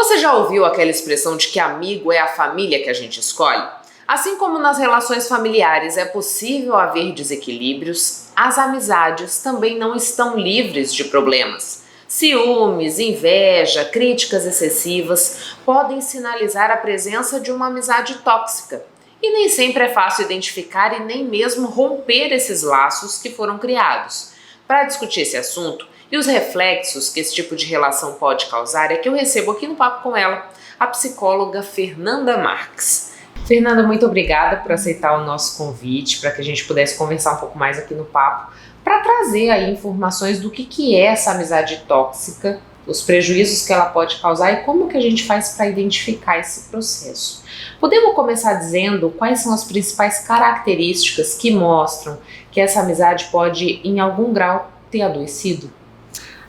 Você já ouviu aquela expressão de que amigo é a família que a gente escolhe? Assim como nas relações familiares é possível haver desequilíbrios, as amizades também não estão livres de problemas. Ciúmes, inveja, críticas excessivas podem sinalizar a presença de uma amizade tóxica. E nem sempre é fácil identificar e nem mesmo romper esses laços que foram criados. Para discutir esse assunto e os reflexos que esse tipo de relação pode causar, é que eu recebo aqui no Papo com ela a psicóloga Fernanda Marques. Fernanda, muito obrigada por aceitar o nosso convite para que a gente pudesse conversar um pouco mais aqui no Papo, para trazer aí informações do que é essa amizade tóxica, os prejuízos que ela pode causar e como que a gente faz para identificar esse processo. Podemos começar dizendo quais são as principais características que mostram que essa amizade pode, em algum grau, ter adoecido?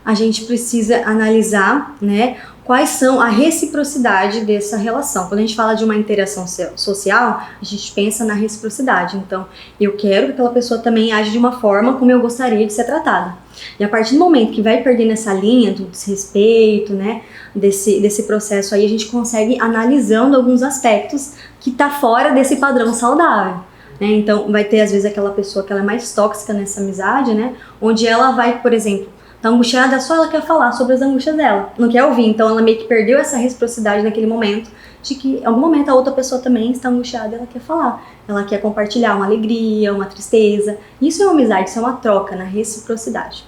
A gente precisa analisar, né, quais são a reciprocidade dessa relação. Quando a gente fala de uma interação social, a gente pensa na reciprocidade. Então, eu quero que aquela pessoa também age de uma forma como eu gostaria de ser tratada. E a partir do momento que vai perdendo essa linha do desrespeito, né, desse processo aí, a gente consegue analisando alguns aspectos que tá fora desse padrão saudável. Então, vai ter às vezes aquela pessoa que ela é mais tóxica nessa amizade, né, onde ela vai, por exemplo, tá angustiada, só ela quer falar sobre as angústias dela, não quer ouvir, então ela meio que perdeu essa reciprocidade naquele momento, de que em algum momento a outra pessoa também está angustiada e ela quer falar, ela quer compartilhar uma alegria, uma tristeza. Isso é uma amizade, isso é uma troca na reciprocidade.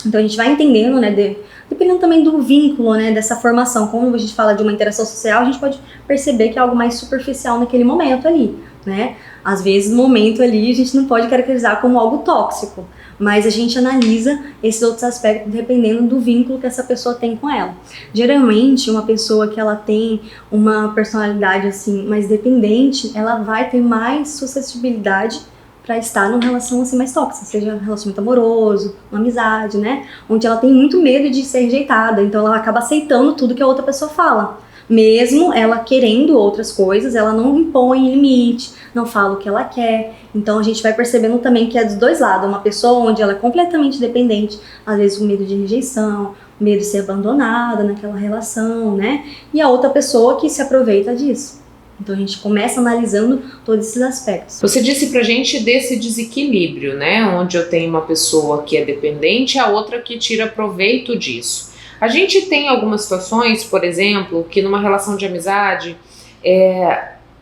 Então a gente vai entendendo, né, dependendo também do vínculo, né, dessa formação. Quando a gente fala de uma interação social, a gente pode perceber que é algo mais superficial naquele momento ali, né? Às vezes no momento ali a gente não pode caracterizar como algo tóxico, mas a gente analisa esses outros aspectos dependendo do vínculo que essa pessoa tem com ela. Geralmente, uma pessoa que ela tem uma personalidade assim mais dependente, ela vai ter mais suscetibilidade para estar numa relação assim mais tóxica, seja um relacionamento amoroso, uma amizade, né? Onde ela tem muito medo de ser rejeitada, então ela acaba aceitando tudo que a outra pessoa fala. Mesmo ela querendo outras coisas, ela não impõe limite, não fala o que ela quer. Então a gente vai percebendo também que é dos dois lados. Uma pessoa onde ela é completamente dependente, às vezes com medo de rejeição, medo de ser abandonada naquela relação, né? E a outra pessoa que se aproveita disso. Então a gente começa analisando todos esses aspectos. Você disse pra gente desse desequilíbrio, né? Onde eu tenho uma pessoa que é dependente e a outra que tira proveito disso. A gente tem algumas situações, por exemplo, que numa relação de amizade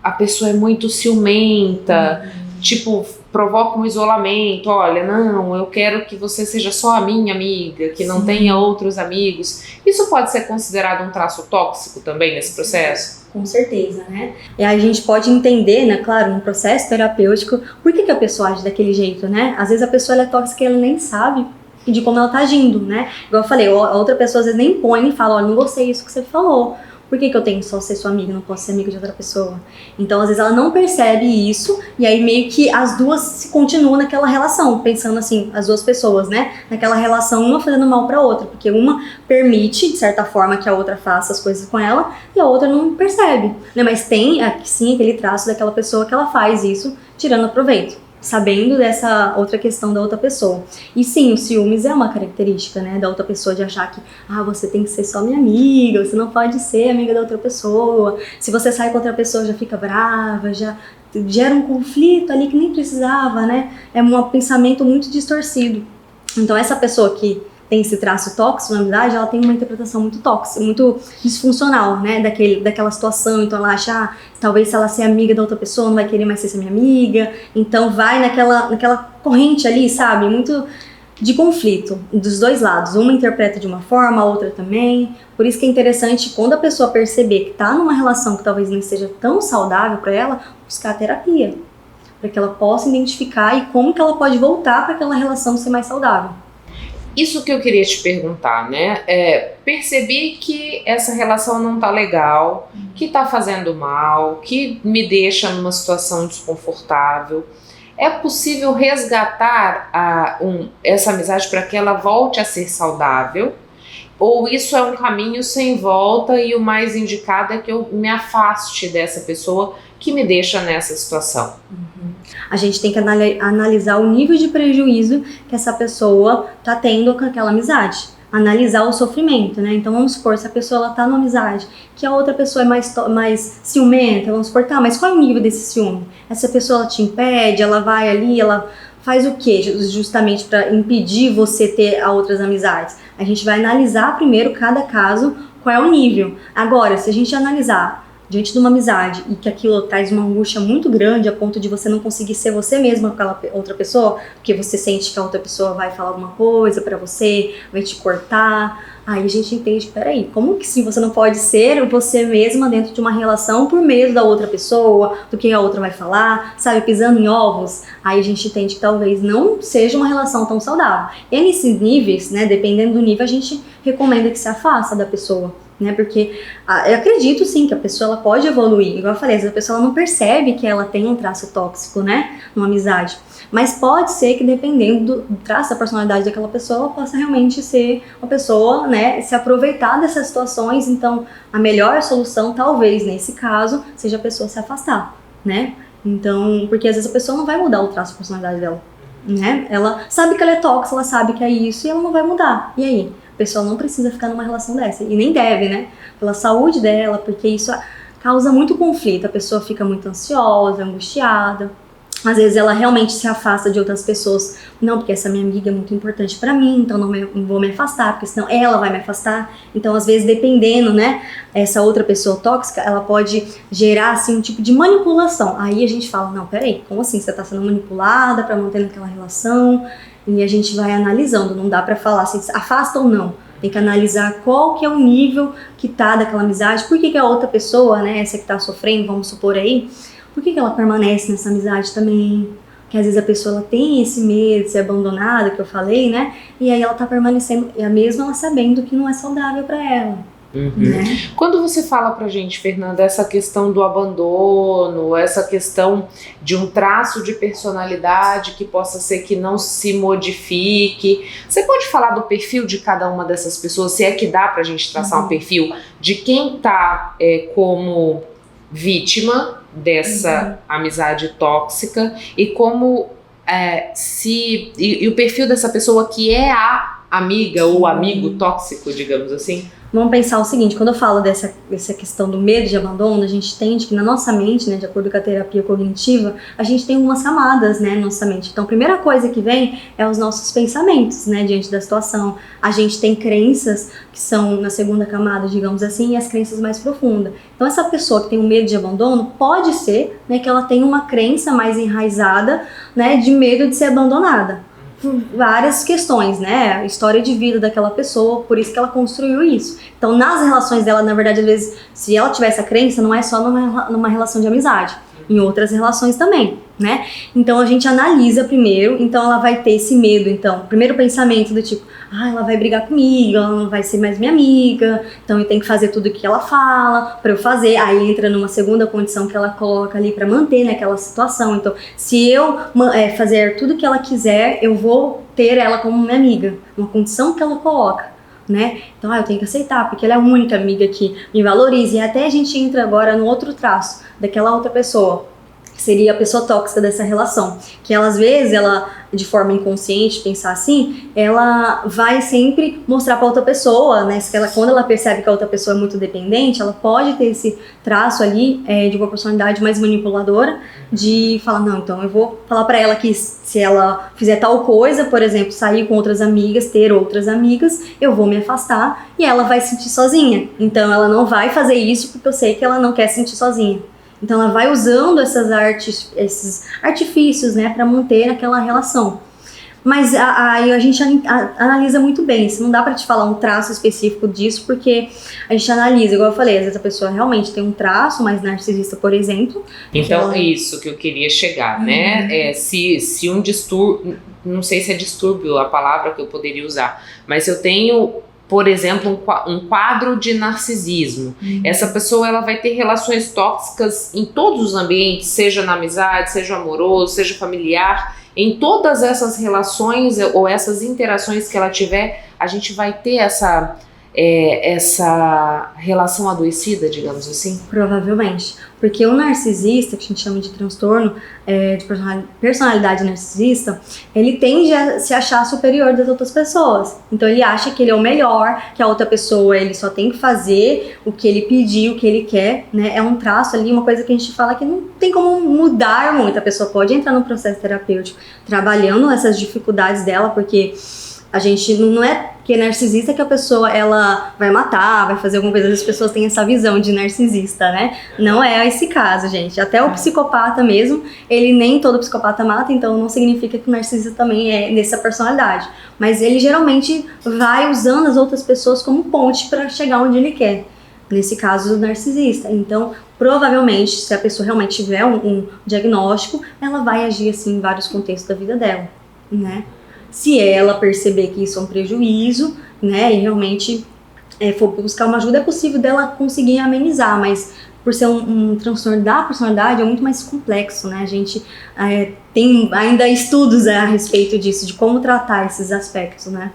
a pessoa é muito ciumenta, tipo, provoca um isolamento. Olha, não, eu quero que você seja só a minha amiga, que não tenha outros amigos. Isso pode ser considerado um traço tóxico também nesse processo? Com certeza, né? E a gente pode entender, né, claro, no processo terapêutico, por que a pessoa age daquele jeito, né? Às vezes a pessoa ela é tóxica e ela nem sabe de como ela tá agindo, né? Igual eu falei, a outra pessoa às vezes nem põe e fala, olha, não gostei disso que você falou. Por que eu tenho só ser sua amiga, não posso ser amiga de outra pessoa? Então, às vezes ela não percebe isso, e aí meio que as duas continuam naquela relação, pensando assim, as duas pessoas, né? Naquela relação, uma fazendo mal pra outra, porque uma permite, de certa forma, que a outra faça as coisas com ela, e a outra não percebe, né? Mas tem, sim, aquele traço daquela pessoa que ela faz isso, tirando proveito, sabendo dessa outra questão da outra pessoa. E sim, o ciúmes é uma característica, né, da outra pessoa, de achar que, você tem que ser só minha amiga, você não pode ser amiga da outra pessoa, se você sai com outra pessoa já fica brava, já gera um conflito ali que nem precisava, né, é um pensamento muito distorcido. Então essa pessoa que tem esse traço tóxico na amizade, ela tem uma interpretação muito tóxica, muito disfuncional, né, daquela situação. Então ela acha, talvez se ela ser amiga da outra pessoa, não vai querer mais ser minha amiga. Então vai naquela corrente ali, sabe, muito de conflito dos dois lados. Uma interpreta de uma forma, a outra também. Por isso que é interessante, quando a pessoa perceber que tá numa relação que talvez não seja tão saudável para ela, buscar a terapia, para que ela possa identificar e como que ela pode voltar para aquela relação ser mais saudável. Isso que eu queria te perguntar, né? Percebi que essa relação não tá legal, que tá fazendo mal, que me deixa numa situação desconfortável. É possível resgatar essa amizade para que ela volte a ser saudável? Ou isso é um caminho sem volta e o mais indicado é que eu me afaste dessa pessoa que me deixa nessa situação? A gente tem que analisar o nível de prejuízo que essa pessoa tá tendo com aquela amizade. analisar o sofrimento, né? Então vamos supor, se a pessoa ela tá numa amizade, que a outra pessoa é mais ciumenta, vamos supor, tá, mas qual é o nível desse ciúme? Essa pessoa ela te impede, ela vai ali, ela faz o quê? Justamente para impedir você ter outras amizades. A gente vai analisar primeiro cada caso, qual é o nível. Agora, se a gente analisar diante de uma amizade e que aquilo traz uma angústia muito grande a ponto de você não conseguir ser você mesma com aquela outra pessoa, porque você sente que a outra pessoa vai falar alguma coisa pra você, vai te cortar, aí a gente entende, peraí, como que se você não pode ser você mesma dentro de uma relação por medo da outra pessoa, do que a outra vai falar, sabe, pisando em ovos, aí a gente entende que talvez não seja uma relação tão saudável. E nesses níveis, né, dependendo do nível, a gente recomenda que se afasta da pessoa. Né, porque eu acredito sim que a pessoa ela pode evoluir, igual eu falei, a pessoa ela não percebe que ela tem um traço tóxico, né, numa amizade, mas pode ser que dependendo do traço da personalidade daquela pessoa, ela possa realmente ser uma pessoa, né, se aproveitar dessas situações. Então a melhor solução talvez nesse caso seja a pessoa se afastar, né, então, porque às vezes a pessoa não vai mudar o traço da personalidade dela, né, ela sabe que ela é tóxica, ela sabe que é isso e ela não vai mudar, e aí? A pessoa não precisa ficar numa relação dessa, e nem deve, né? Pela saúde dela, porque isso causa muito conflito, a pessoa fica muito ansiosa, angustiada. Às vezes ela realmente se afasta de outras pessoas, não, porque essa minha amiga é muito importante pra mim, então não vou me afastar, porque senão ela vai me afastar. Então, às vezes, dependendo, né, essa outra pessoa tóxica, ela pode gerar, assim, um tipo de manipulação. Aí a gente fala, não, peraí, como assim? Você tá sendo manipulada pra manter aquela relação? E a gente vai analisando, não dá pra falar assim, afasta ou não. Tem que analisar qual que é o nível que tá daquela amizade, por que a outra pessoa, né, essa que tá sofrendo, vamos supor aí, por que ela permanece nessa amizade também? Porque às vezes a pessoa ela tem esse medo de ser abandonada, que eu falei, né, e aí ela tá permanecendo, mesmo ela sabendo que não é saudável pra ela. Né? Quando você fala pra gente, Fernanda, essa questão do abandono, essa questão de um traço de personalidade que possa ser que não se modifique, você pode falar do perfil de cada uma dessas pessoas, se é que dá pra gente traçar um perfil de quem tá como vítima dessa amizade tóxica e como e o perfil dessa pessoa que é a amiga ou amigo tóxico, digamos assim? Vamos pensar o seguinte, quando eu falo dessa questão do medo de abandono, a gente entende que na nossa mente, né, de acordo com a terapia cognitiva, a gente tem algumas camadas, né, na nossa mente. Então, a primeira coisa que vem é os nossos pensamentos, né, diante da situação. A gente tem crenças que são na segunda camada, digamos assim, e as crenças mais profundas. Então, essa pessoa que tem um medo de abandono, pode ser, né, que ela tenha uma crença mais enraizada, né, de medo de ser abandonada. Várias questões, né, a história de vida daquela pessoa, por isso que ela construiu isso. Então, nas relações dela, na verdade, às vezes, se ela tiver essa crença, não é só numa relação de amizade, em outras relações também, né? Então, a gente analisa primeiro, então ela vai ter esse medo, então, primeiro pensamento do tipo, ela vai brigar comigo, ela não vai ser mais minha amiga, então eu tenho que fazer tudo o que ela fala pra eu fazer, aí entra numa segunda condição que ela coloca ali pra manter naquela situação. Então, se eu fazer tudo o que ela quiser, eu vou ter ela como minha amiga, uma condição que ela coloca, né? Então, eu tenho que aceitar, porque ela é a única amiga que me valoriza, e até a gente entra agora no outro traço daquela outra pessoa, que seria a pessoa tóxica dessa relação, que ela, às vezes, ela, de forma inconsciente, pensar assim, ela vai sempre mostrar para outra pessoa, né, quando ela percebe que a outra pessoa é muito dependente, ela pode ter esse traço ali de uma personalidade mais manipuladora, de falar, não, então eu vou falar para ela que se ela fizer tal coisa, por exemplo, sair com outras amigas, ter outras amigas, eu vou me afastar e ela vai se sentir sozinha. Então ela não vai fazer isso porque eu sei que ela não quer se sentir sozinha. Então ela vai usando esses artifícios, né, para manter aquela relação. Mas aí a gente analisa muito bem, se não dá para te falar um traço específico disso, porque a gente analisa, igual eu falei, às vezes a pessoa realmente tem um traço mais narcisista, por exemplo. Então é isso que eu queria chegar, né? Se um distúrbio, não sei se é distúrbio a palavra que eu poderia usar, mas eu tenho, por exemplo, um quadro de narcisismo. Essa pessoa ela vai ter relações tóxicas em todos os ambientes, seja na amizade, seja amoroso, seja familiar. Em todas essas relações ou essas interações que ela tiver, a gente vai ter essa relação adoecida, digamos assim? Provavelmente. Porque o narcisista, que a gente chama de transtorno de personalidade narcisista, ele tende a se achar superior das outras pessoas. Então ele acha que ele é o melhor, que a outra pessoa ele só tem que fazer o que ele pediu, o que ele quer, né? É um traço ali, uma coisa que a gente fala que não tem como mudar muito. A pessoa pode entrar no processo terapêutico trabalhando essas dificuldades dela, porque a gente não é que é narcisista que a pessoa ela vai matar, vai fazer alguma coisa. As pessoas têm essa visão de narcisista, né? Não é esse caso, gente. Até o psicopata mesmo, ele nem todo psicopata mata, então não significa que o narcisista também é nessa personalidade. Mas ele geralmente vai usando as outras pessoas como ponte para chegar onde ele quer. Nesse caso, o narcisista. Então, provavelmente, se a pessoa realmente tiver um diagnóstico, ela vai agir assim em vários contextos da vida dela, né? Se ela perceber que isso é um prejuízo, né, e realmente for buscar uma ajuda, é possível dela conseguir amenizar, mas por ser um transtorno da personalidade é muito mais complexo, né, a gente tem ainda estudos a respeito disso, de como tratar esses aspectos, né.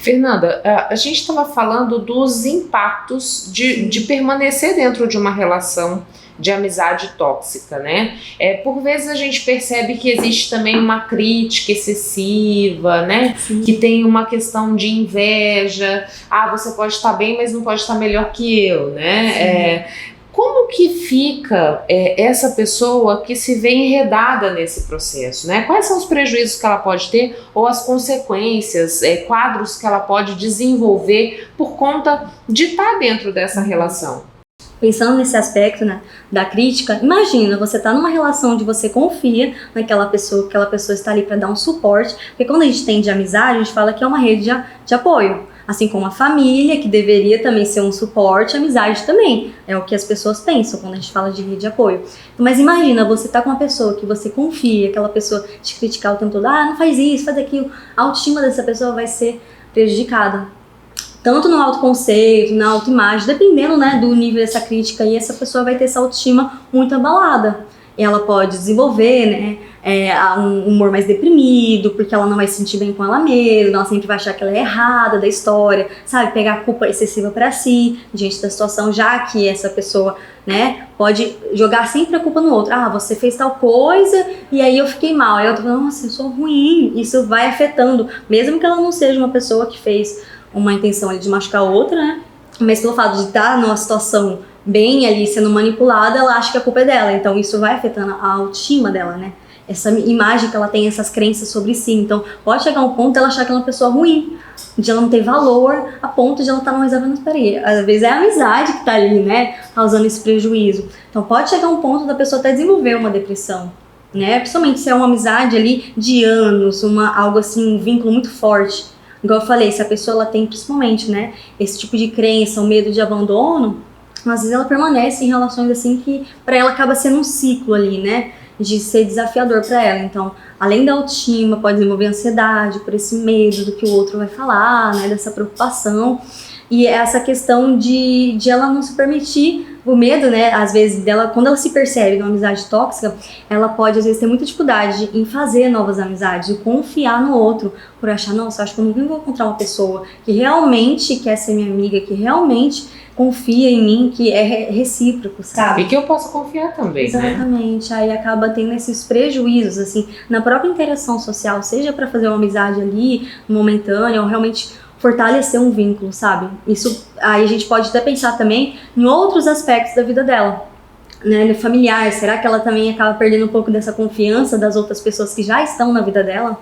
Fernanda, a gente estava falando dos impactos de permanecer dentro de uma relação de amizade tóxica, né? Por vezes a gente percebe que existe também uma crítica excessiva, né? Sim. Que tem uma questão de inveja. Você pode estar bem, mas não pode estar melhor que eu, né? Como que fica essa pessoa que se vê enredada nesse processo, né? Quais são os prejuízos que ela pode ter ou as consequências, quadros que ela pode desenvolver por conta de estar dentro dessa relação? Pensando nesse aspecto, né, da crítica, imagina, você tá numa relação onde você confia naquela pessoa, que aquela pessoa está ali para dar um suporte, porque quando a gente tem de amizade, a gente fala que é uma rede de apoio, assim como a família, que deveria também ser um suporte, a amizade também, é o que as pessoas pensam quando a gente fala de rede de apoio. Mas imagina, você tá com uma pessoa que você confia, aquela pessoa te criticar o tempo todo, não faz isso, faz aquilo, a autoestima dessa pessoa vai ser prejudicada. Tanto no autoconceito, na autoimagem, dependendo, né, do nível dessa crítica, e essa pessoa vai ter essa autoestima muito abalada. Ela pode desenvolver, né, um humor mais deprimido, porque ela não vai se sentir bem com ela mesma, ela sempre vai achar que ela é errada da história, sabe, pegar a culpa excessiva para si, diante da situação, já que essa pessoa, né, pode jogar sempre a culpa no outro. Você fez tal coisa e aí eu fiquei mal, aí eu tô falando, nossa, eu sou ruim, isso vai afetando, mesmo que ela não seja uma pessoa que fez uma intenção ali de machucar a outra, né? Mas pelo fato de estar numa situação bem ali sendo manipulada, ela acha que a culpa é dela. Então isso vai afetando a autoestima dela, né? Essa imagem que ela tem, essas crenças sobre si. Então pode chegar um ponto de ela achar que ela é uma pessoa ruim, de ela não ter valor, a ponto de ela estar numa reserva, às vezes é a amizade que tá ali, né? Causando esse prejuízo. Então pode chegar um ponto da pessoa até desenvolver uma depressão, né? Principalmente se é uma amizade ali de anos, algo assim, um vínculo muito forte. Igual eu falei, se a pessoa ela tem principalmente, né, esse tipo de crença, o medo de abandono, às vezes ela permanece em relações assim que para ela acaba sendo um ciclo ali, né, de ser desafiador para ela. Então, além da autoestima, pode desenvolver ansiedade por esse medo do que o outro vai falar, né, dessa preocupação. E essa questão de ela não se permitir, o medo, né, às vezes dela, quando ela se percebe numa amizade tóxica, ela pode às vezes ter muita dificuldade em fazer novas amizades, de confiar no outro, por achar, nossa, acho que eu nunca vou encontrar uma pessoa que realmente quer ser minha amiga, que realmente confia em mim, que é recíproco, sabe? E que eu posso confiar também, exatamente, né? Aí acaba tendo esses prejuízos, assim, na própria interação social, seja para fazer uma amizade ali, momentânea, ou realmente fortalecer um vínculo, sabe? Isso, aí a gente pode até pensar também em outros aspectos da vida dela, né? No familiar, será que ela também acaba perdendo um pouco dessa confiança das outras pessoas que já estão na vida dela?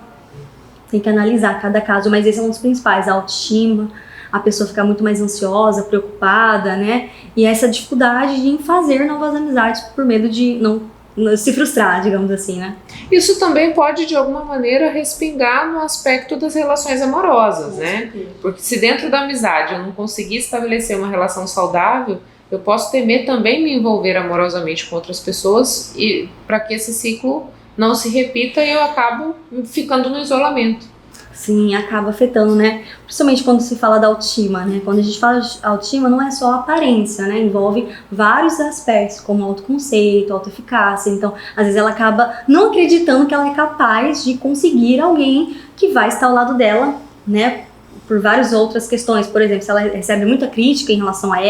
Tem que analisar cada caso, mas esse é um dos principais, a autoestima, a pessoa ficar muito mais ansiosa, preocupada, né? E essa dificuldade de fazer novas amizades por medo de não se frustrar, digamos assim, né? Isso também pode, de alguma maneira, respingar no aspecto das relações amorosas, né? Porque se dentro da amizade eu não conseguir estabelecer uma relação saudável, eu posso temer também me envolver amorosamente com outras pessoas e para que esse ciclo não se repita e eu acabo ficando no isolamento. Sim, acaba afetando, né? Principalmente quando se fala da autoestima, né? Quando a gente fala de autoestima, não é só a aparência, né? Envolve vários aspectos, como autoconceito, autoeficácia. Então, às vezes ela acaba não acreditando que ela é capaz de conseguir alguém que vai estar ao lado dela, né? por várias outras questões. Por exemplo, se ela recebe muita crítica em relação a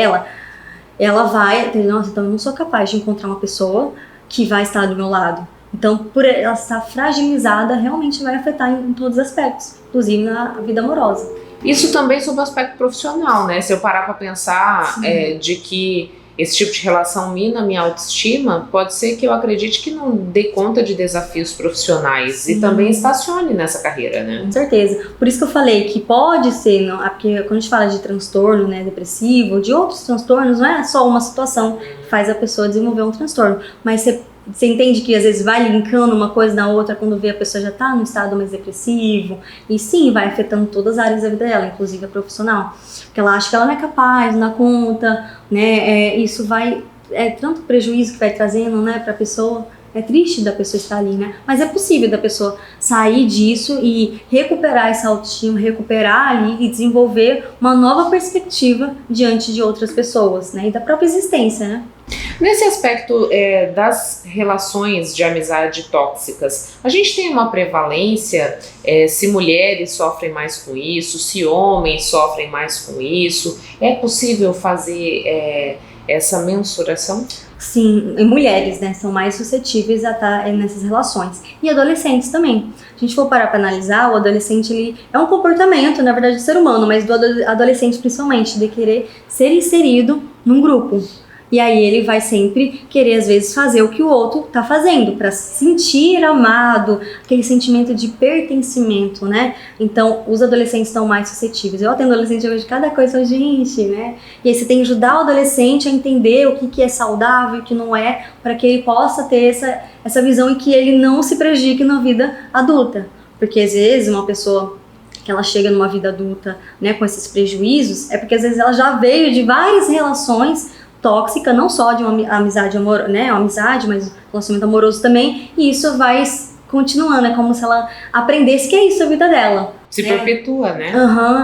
ela vai ter, nossa, então eu não sou capaz de encontrar uma pessoa que vai estar do meu lado. Então, por ela estar fragilizada, realmente vai afetar em todos os aspectos, inclusive na vida amorosa. Isso também sobre o aspecto profissional, né? Se eu parar para pensar de que esse tipo de relação mina minha autoestima, pode ser que eu acredite que não dê conta de desafios profissionais. Sim. E também estacione nessa carreira, né? Com certeza. Por isso que eu falei que pode ser, não, porque quando a gente fala de transtorno, né, depressivo, de outros transtornos, não é só uma situação que faz a pessoa desenvolver um transtorno, mas você entende que às vezes vai linkando uma coisa na outra quando vê a pessoa já tá num estado mais depressivo, e sim, vai afetando todas as áreas da vida dela, inclusive a profissional, porque ela acha que ela não é capaz, não dá conta, né, isso vai, tanto prejuízo que vai trazendo, né, pra pessoa. É triste da pessoa estar ali, né? Mas é possível da pessoa sair disso e recuperar essa autoestima, recuperar ali e desenvolver uma nova perspectiva diante de outras pessoas, né? E da própria existência, né? Nesse aspecto das relações de amizade tóxicas, a gente tem uma prevalência se mulheres sofrem mais com isso, se homens sofrem mais com isso. É possível fazer essa mensuração? Sim, e mulheres, né, são mais suscetíveis a estar nessas relações. E adolescentes também. Se a gente for parar para analisar, o adolescente ele é um comportamento, na verdade, do ser humano, mas do adolescente principalmente, de querer ser inserido num grupo. E aí ele vai sempre querer, às vezes, fazer o que o outro tá fazendo, para se sentir amado, aquele sentimento de pertencimento, né? Então, os adolescentes estão mais suscetíveis. Eu atendo adolescente, eu vejo cada coisa, gente, né? E aí você tem que ajudar o adolescente a entender o que é saudável e o que não é, para que ele possa ter essa visão e que ele não se prejudique na vida adulta. Porque, às vezes, uma pessoa que ela chega numa vida adulta, né, com esses prejuízos, é porque, às vezes, ela já veio de várias relações tóxica, não só de uma amizade né, uma amizade, mas um relacionamento amoroso também, e isso vai continuando, é como se ela aprendesse que é isso a vida dela. Se perpetua, né?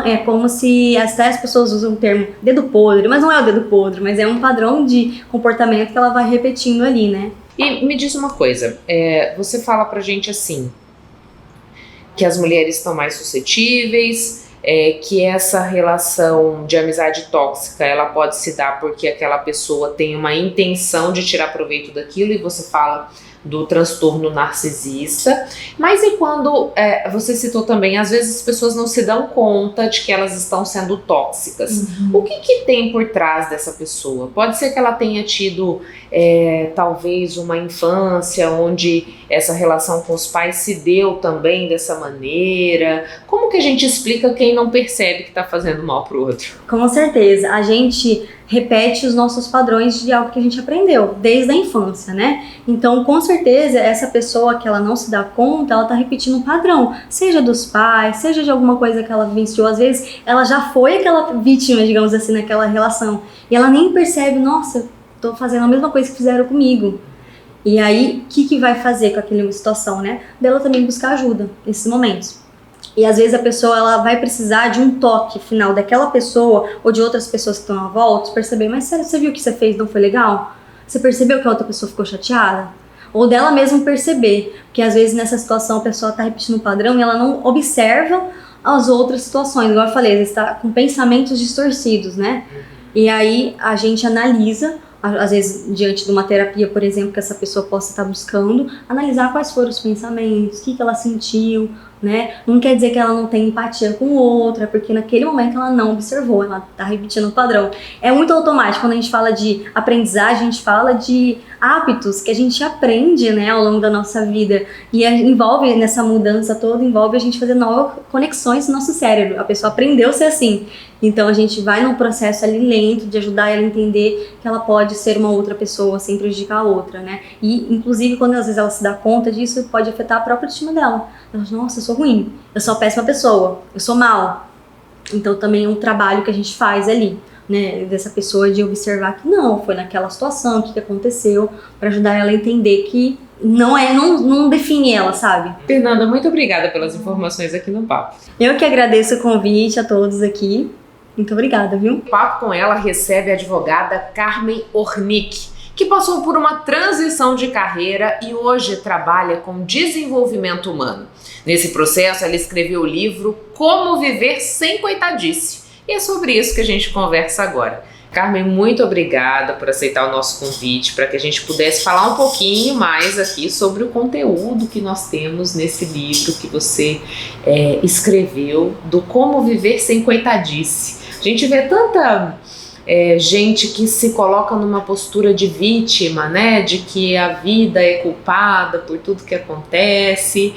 É como se até as pessoas usam o termo dedo podre, mas não é o dedo podre, mas é um padrão de comportamento que ela vai repetindo ali, né? E me diz uma coisa, você fala pra gente assim, que as mulheres estão mais suscetíveis, que essa relação de amizade tóxica ela pode se dar porque aquela pessoa tem uma intenção de tirar proveito daquilo, e você fala do transtorno narcisista. Mas e quando você citou também, às vezes as pessoas não se dão conta de que elas estão sendo tóxicas. O que tem por trás dessa pessoa? Pode ser que ela tenha tido talvez uma infância onde essa relação com os pais se deu também dessa maneira. Como que a gente explica quem não percebe que está fazendo mal pro outro? Com certeza, a gente repete os nossos padrões de algo que a gente aprendeu desde a infância, né? Então, com certeza, essa pessoa que ela não se dá conta, ela tá repetindo um padrão, seja dos pais, seja de alguma coisa que ela vivenciou. Às vezes, ela já foi aquela vítima, digamos assim, naquela relação, e ela nem percebe, nossa, tô fazendo a mesma coisa que fizeram comigo. E aí, o que vai fazer com aquela situação, né? Dela também buscar ajuda nesses momentos. E às vezes a pessoa ela vai precisar de um toque final daquela pessoa ou de outras pessoas que estão à volta, perceber, mas sério, você viu o que você fez, não foi legal? Você percebeu que a outra pessoa ficou chateada? Ou dela mesmo perceber, porque às vezes nessa situação a pessoa está repetindo um padrão e ela não observa as outras situações, igual eu falei, às vezes está com pensamentos distorcidos, né? E aí a gente analisa, às vezes diante de uma terapia, por exemplo, que essa pessoa possa estar buscando, analisar quais foram os pensamentos, o que ela sentiu, né? Não quer dizer que ela não tem empatia com outra, porque naquele momento ela não observou, ela tá repetindo o padrão. É muito automático. Quando a gente fala de aprendizagem, a gente fala de hábitos que a gente aprende, né, ao longo da nossa vida, e envolve nessa mudança toda, envolve a gente fazer novas conexões no nosso cérebro. A pessoa aprendeu a ser assim, então a gente vai num processo ali lento de ajudar ela a entender que ela pode ser uma outra pessoa sem prejudicar a outra, né? E inclusive quando às vezes ela se dá conta disso, pode afetar a própria autoestima dela. Ela fala, nossa, eu sou ruim, eu sou uma péssima pessoa, eu sou mal. Então também é um trabalho que a gente faz ali, né, dessa pessoa, de observar que não, foi naquela situação, o que aconteceu, para ajudar ela a entender que não define ela, sabe? Fernanda, muito obrigada pelas informações aqui no Papo. Eu que agradeço o convite a todos aqui. Muito obrigada, viu? O Papo com ela recebe a advogada Carmen Ornick, que passou por uma transição de carreira e hoje trabalha com desenvolvimento humano. Nesse processo, ela escreveu o livro Como Viver Sem Coitadice. E é sobre isso que a gente conversa agora. Carmen, muito obrigada por aceitar o nosso convite para que a gente pudesse falar um pouquinho mais aqui sobre o conteúdo que nós temos nesse livro que você escreveu, do Como Viver Sem Coitadice. A gente vê tanta gente que se coloca numa postura de vítima, né? De que a vida é culpada por tudo que acontece.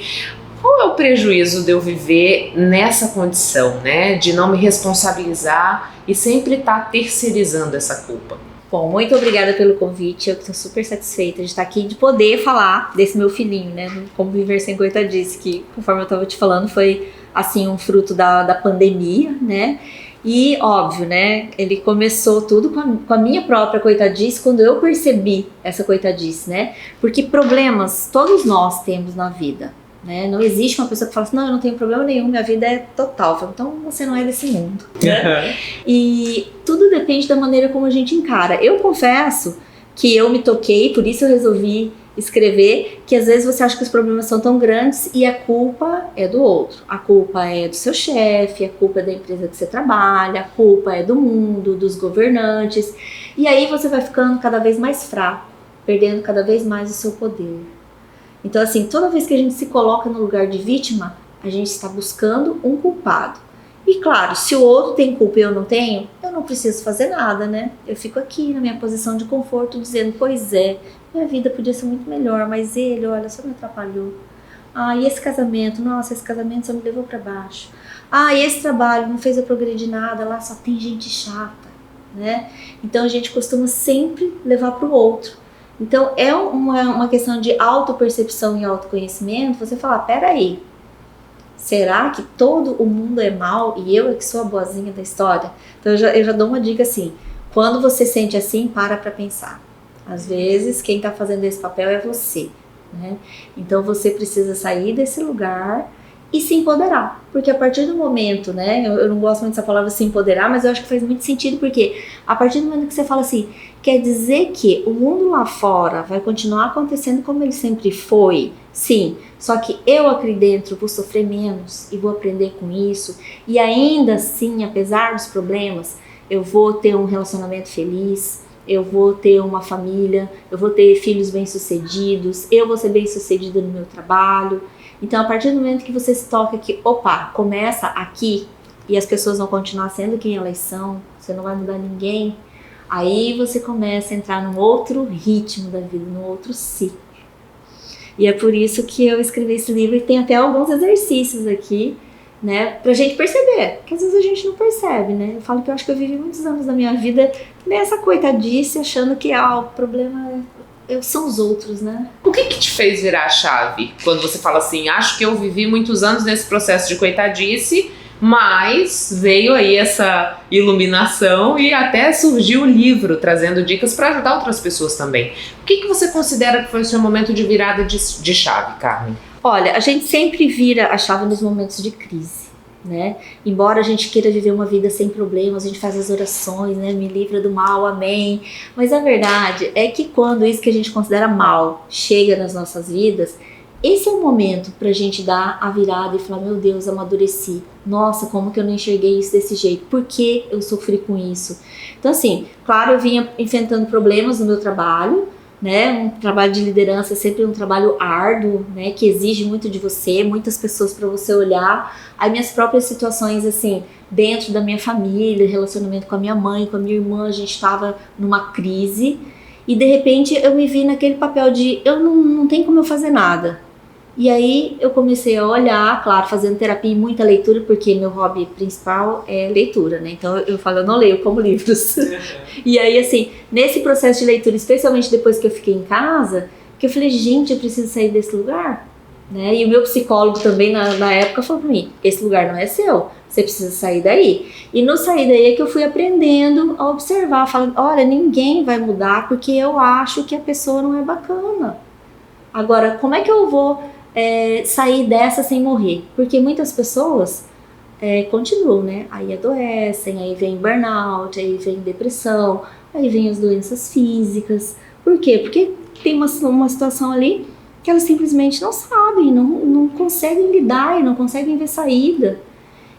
Qual é o prejuízo de eu viver nessa condição, né? De não me responsabilizar e sempre estar terceirizando essa culpa? Bom, muito obrigada pelo convite, eu estou super satisfeita de estar aqui, de poder falar desse meu filhinho, né? Como Viver Sem Coitadice, que, conforme eu estava te falando, foi, assim, um fruto da pandemia, né? E, óbvio, né? Ele começou tudo com a minha própria coitadice, quando eu percebi essa coitadice, né? Porque problemas todos nós temos na vida. Né? Não existe uma pessoa que fala assim, não, eu não tenho problema nenhum, minha vida é total. Falo, então você não é desse mundo. Né? E tudo depende da maneira como a gente encara. Eu confesso que eu me toquei, por isso eu resolvi escrever, que às vezes você acha que os problemas são tão grandes e a culpa é do outro. A culpa é do seu chefe, a culpa é da empresa que você trabalha, a culpa é do mundo, dos governantes. E aí você vai ficando cada vez mais fraco, perdendo cada vez mais o seu poder. Então, assim, toda vez que a gente se coloca no lugar de vítima, a gente está buscando um culpado. E claro, se o outro tem culpa e eu não tenho, eu não preciso fazer nada, né? Eu fico aqui na minha posição de conforto dizendo, pois é, minha vida podia ser muito melhor, mas ele, olha, só me atrapalhou. Ah, e esse casamento? Nossa, esse casamento só me levou para baixo. Ah, e esse trabalho não fez eu progredir nada, lá só tem gente chata, né? Então a gente costuma sempre levar para o outro. Então é uma questão de autopercepção e autoconhecimento, você falar, peraí, será que todo o mundo é mal e eu é que sou a boazinha da história? Então eu já dou uma dica assim, quando você sente assim, para pensar. Às vezes quem está fazendo esse papel é você, né? Então você precisa sair desse lugar e se empoderar, porque a partir do momento, né, eu não gosto muito dessa palavra se empoderar, mas eu acho que faz muito sentido, porque a partir do momento que você fala assim, quer dizer que o mundo lá fora vai continuar acontecendo como ele sempre foi, sim, só que eu aqui dentro vou sofrer menos e vou aprender com isso, e ainda assim, apesar dos problemas, eu vou ter um relacionamento feliz, eu vou ter uma família, eu vou ter filhos bem-sucedidos, eu vou ser bem-sucedida no meu trabalho. Então, a partir do momento que você se toca que, opa, começa aqui e as pessoas vão continuar sendo quem elas são, você não vai mudar ninguém, aí você começa a entrar num outro ritmo da vida, num outro ciclo. E é por isso que eu escrevi esse livro e tem até alguns exercícios aqui, né, pra gente perceber, que às vezes a gente não percebe, né? Eu falo que eu acho que eu vivi muitos anos da minha vida nessa coitadice, achando que o problema são os outros, né? O que te fez virar a chave? Quando você fala assim, acho que eu vivi muitos anos nesse processo de coitadice, mas veio aí essa iluminação e até surgiu o livro trazendo dicas para ajudar outras pessoas também. O que você considera que foi o seu momento de virada de chave, Carmen? Olha, a gente sempre vira a chave nos momentos de crise, né? Embora a gente queira viver uma vida sem problemas, a gente faz as orações, né? Me livra do mal, amém. Mas a verdade é que quando isso que a gente considera mal chega nas nossas vidas, esse é o momento pra gente dar a virada e falar, meu Deus, amadureci. Nossa, como que eu não enxerguei isso desse jeito? Por que eu sofri com isso? Então assim, claro, eu vinha enfrentando problemas no meu trabalho, né? Um trabalho de liderança é sempre um trabalho árduo, né? Que exige muito de você, muitas pessoas para você olhar. Aí minhas próprias situações, assim, dentro da minha família, relacionamento com a minha mãe, com a minha irmã, a gente estava numa crise. E de repente eu me vi naquele papel de eu não tem como eu fazer nada. E aí eu comecei a olhar, claro, fazendo terapia e muita leitura, porque meu hobby principal é leitura, né? Então eu falo, eu não leio como livros. E aí, assim, nesse processo de leitura, especialmente depois que eu fiquei em casa, que eu falei, gente, eu preciso sair desse lugar, né? E o meu psicólogo também, na época, falou pra mim, esse lugar não é seu, você precisa sair daí. E no sair daí é que eu fui aprendendo a observar, falando, olha, ninguém vai mudar porque eu acho que a pessoa não é bacana. Agora, como é que eu vou sair dessa sem morrer? Porque muitas pessoas continuam, né? Aí adoecem, aí vem burnout, aí vem depressão, aí vem as doenças físicas, Por quê? Porque tem uma situação ali que elas simplesmente não sabem, não conseguem lidar e não conseguem ver saída.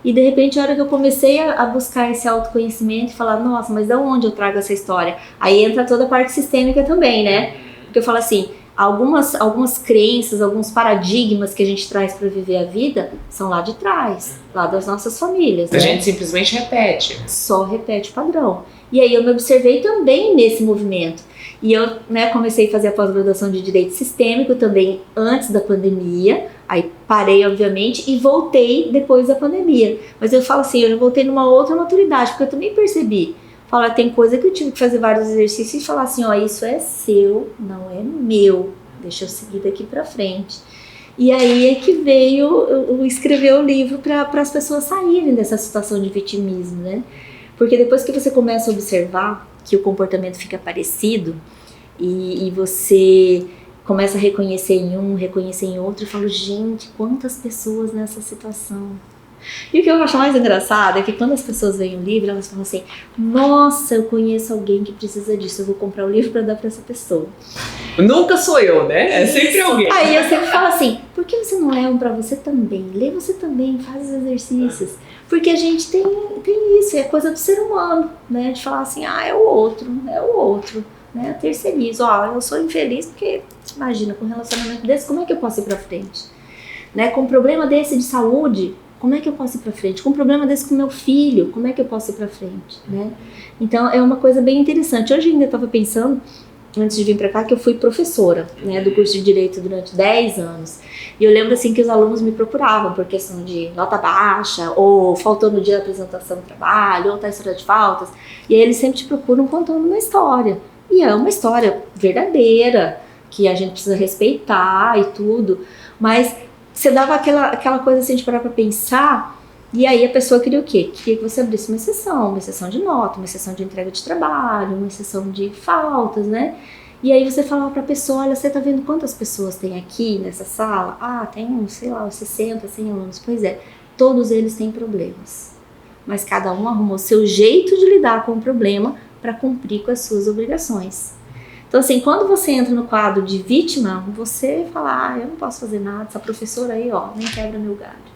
E de repente, a hora que eu comecei a buscar esse autoconhecimento e falar, nossa, mas de onde eu trago essa história? Aí entra toda a parte sistêmica também, né? Porque eu falo assim, algumas crenças, alguns paradigmas que a gente traz para viver a vida são lá de trás, lá das nossas famílias. A gente simplesmente repete. Só repete o padrão. E aí eu me observei também nesse movimento. E eu, né, comecei a fazer a pós-graduação de Direito Sistêmico também antes da pandemia. Aí parei, obviamente, e voltei depois da pandemia. Mas eu falo assim, eu já voltei numa outra maturidade, porque eu também percebi. Fala, tem coisa que eu tive que fazer vários exercícios e falar assim, ó, isso é seu, não é meu. Deixa eu seguir daqui pra frente. E aí é que veio eu escrever o livro para as pessoas saírem dessa situação de vitimismo, né? Porque depois que você começa a observar que o comportamento fica parecido e você começa a reconhecer em um, reconhecer em outro, eu falo, gente, quantas pessoas nessa situação. E o que eu acho mais engraçado é que quando as pessoas veem o livro, elas falam assim, nossa, eu conheço alguém que precisa disso, eu vou comprar o livro para dar para essa pessoa. Nunca sou eu, né? É sempre alguém. Aí eu sempre falo assim, por que você não leva para você também? Lê você também, faz os exercícios. Porque a gente tem isso, é coisa do ser humano, né? De falar assim, é o outro, né? Eu terceirizo, eu sou infeliz porque, imagina, com um relacionamento desse, como é que eu posso ir pra frente? Né? Com um problema desse de saúde, como é que eu posso ir pra frente? Com um problema desse com meu filho, como é que eu posso ir pra frente? Né? Então, é uma coisa bem interessante. Hoje ainda estava pensando, antes de vir para cá, que eu fui professora, né, do curso de Direito durante 10 anos. E eu lembro assim que os alunos me procuravam por questão de nota baixa, ou faltou no dia da apresentação do trabalho, ou tá história de faltas. E aí eles sempre te procuram contando uma história. E é uma história verdadeira, que a gente precisa respeitar e tudo. Mas você dava aquela coisa assim de parar pra pensar. E aí a pessoa queria o quê? Queria que você abrisse uma exceção de nota, uma exceção de entrega de trabalho, uma exceção de faltas, né? E aí você falava pra pessoa, olha, você tá vendo quantas pessoas tem aqui nessa sala? Tem, sei lá, 60, 100 alunos. Pois é, todos eles têm problemas. Mas cada um arrumou seu jeito de lidar com o problema para cumprir com as suas obrigações. Então assim, quando você entra no quadro de vítima, você fala, eu não posso fazer nada, essa professora aí, nem quebra meu galho.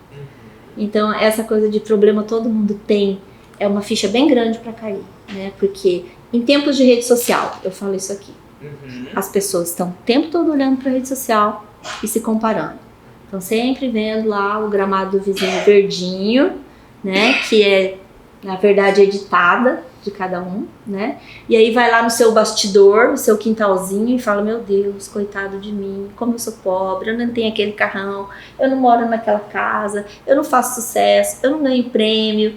Então, essa coisa de problema todo mundo tem é uma ficha bem grande para cair, né? Porque em tempos de rede social, eu falo isso aqui, as pessoas estão o tempo todo olhando para a rede social e se comparando. Estão sempre vendo lá o gramado do vizinho verdinho, né? Que é, na verdade, editada de cada um, né? E aí vai lá no seu bastidor, no seu quintalzinho e fala, meu Deus, coitado de mim, como eu sou pobre, eu não tenho aquele carrão, eu não moro naquela casa, eu não faço sucesso, eu não ganho prêmio.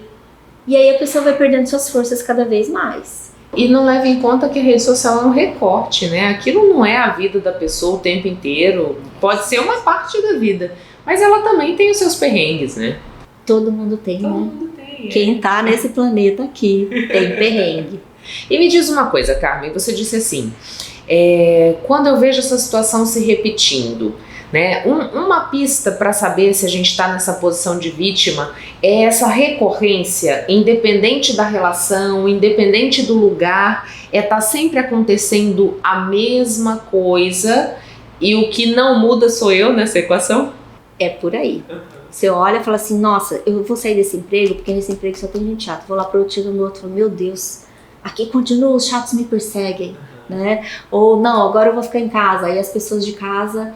E aí a pessoa vai perdendo suas forças cada vez mais. E não leva em conta que a rede social é um recorte, né? Aquilo não é a vida da pessoa o tempo inteiro, pode ser uma parte da vida, mas ela também tem os seus perrengues, né? Todo mundo tem, né? Quem tá nesse planeta aqui tem perrengue. E me diz uma coisa, Carmen, você disse assim, quando eu vejo essa situação se repetindo, né, uma pista para saber se a gente está nessa posição de vítima é essa recorrência, independente da relação, independente do lugar, tá sempre acontecendo a mesma coisa e o que não muda sou eu nessa equação? É por aí. Você olha e fala assim, nossa, eu vou sair desse emprego porque nesse emprego só tem gente chata. Vou lá pro outro, chego no outro e falo, meu Deus, aqui continua, os chatos me perseguem, né? Ou não, agora eu vou ficar em casa. Aí as pessoas de casa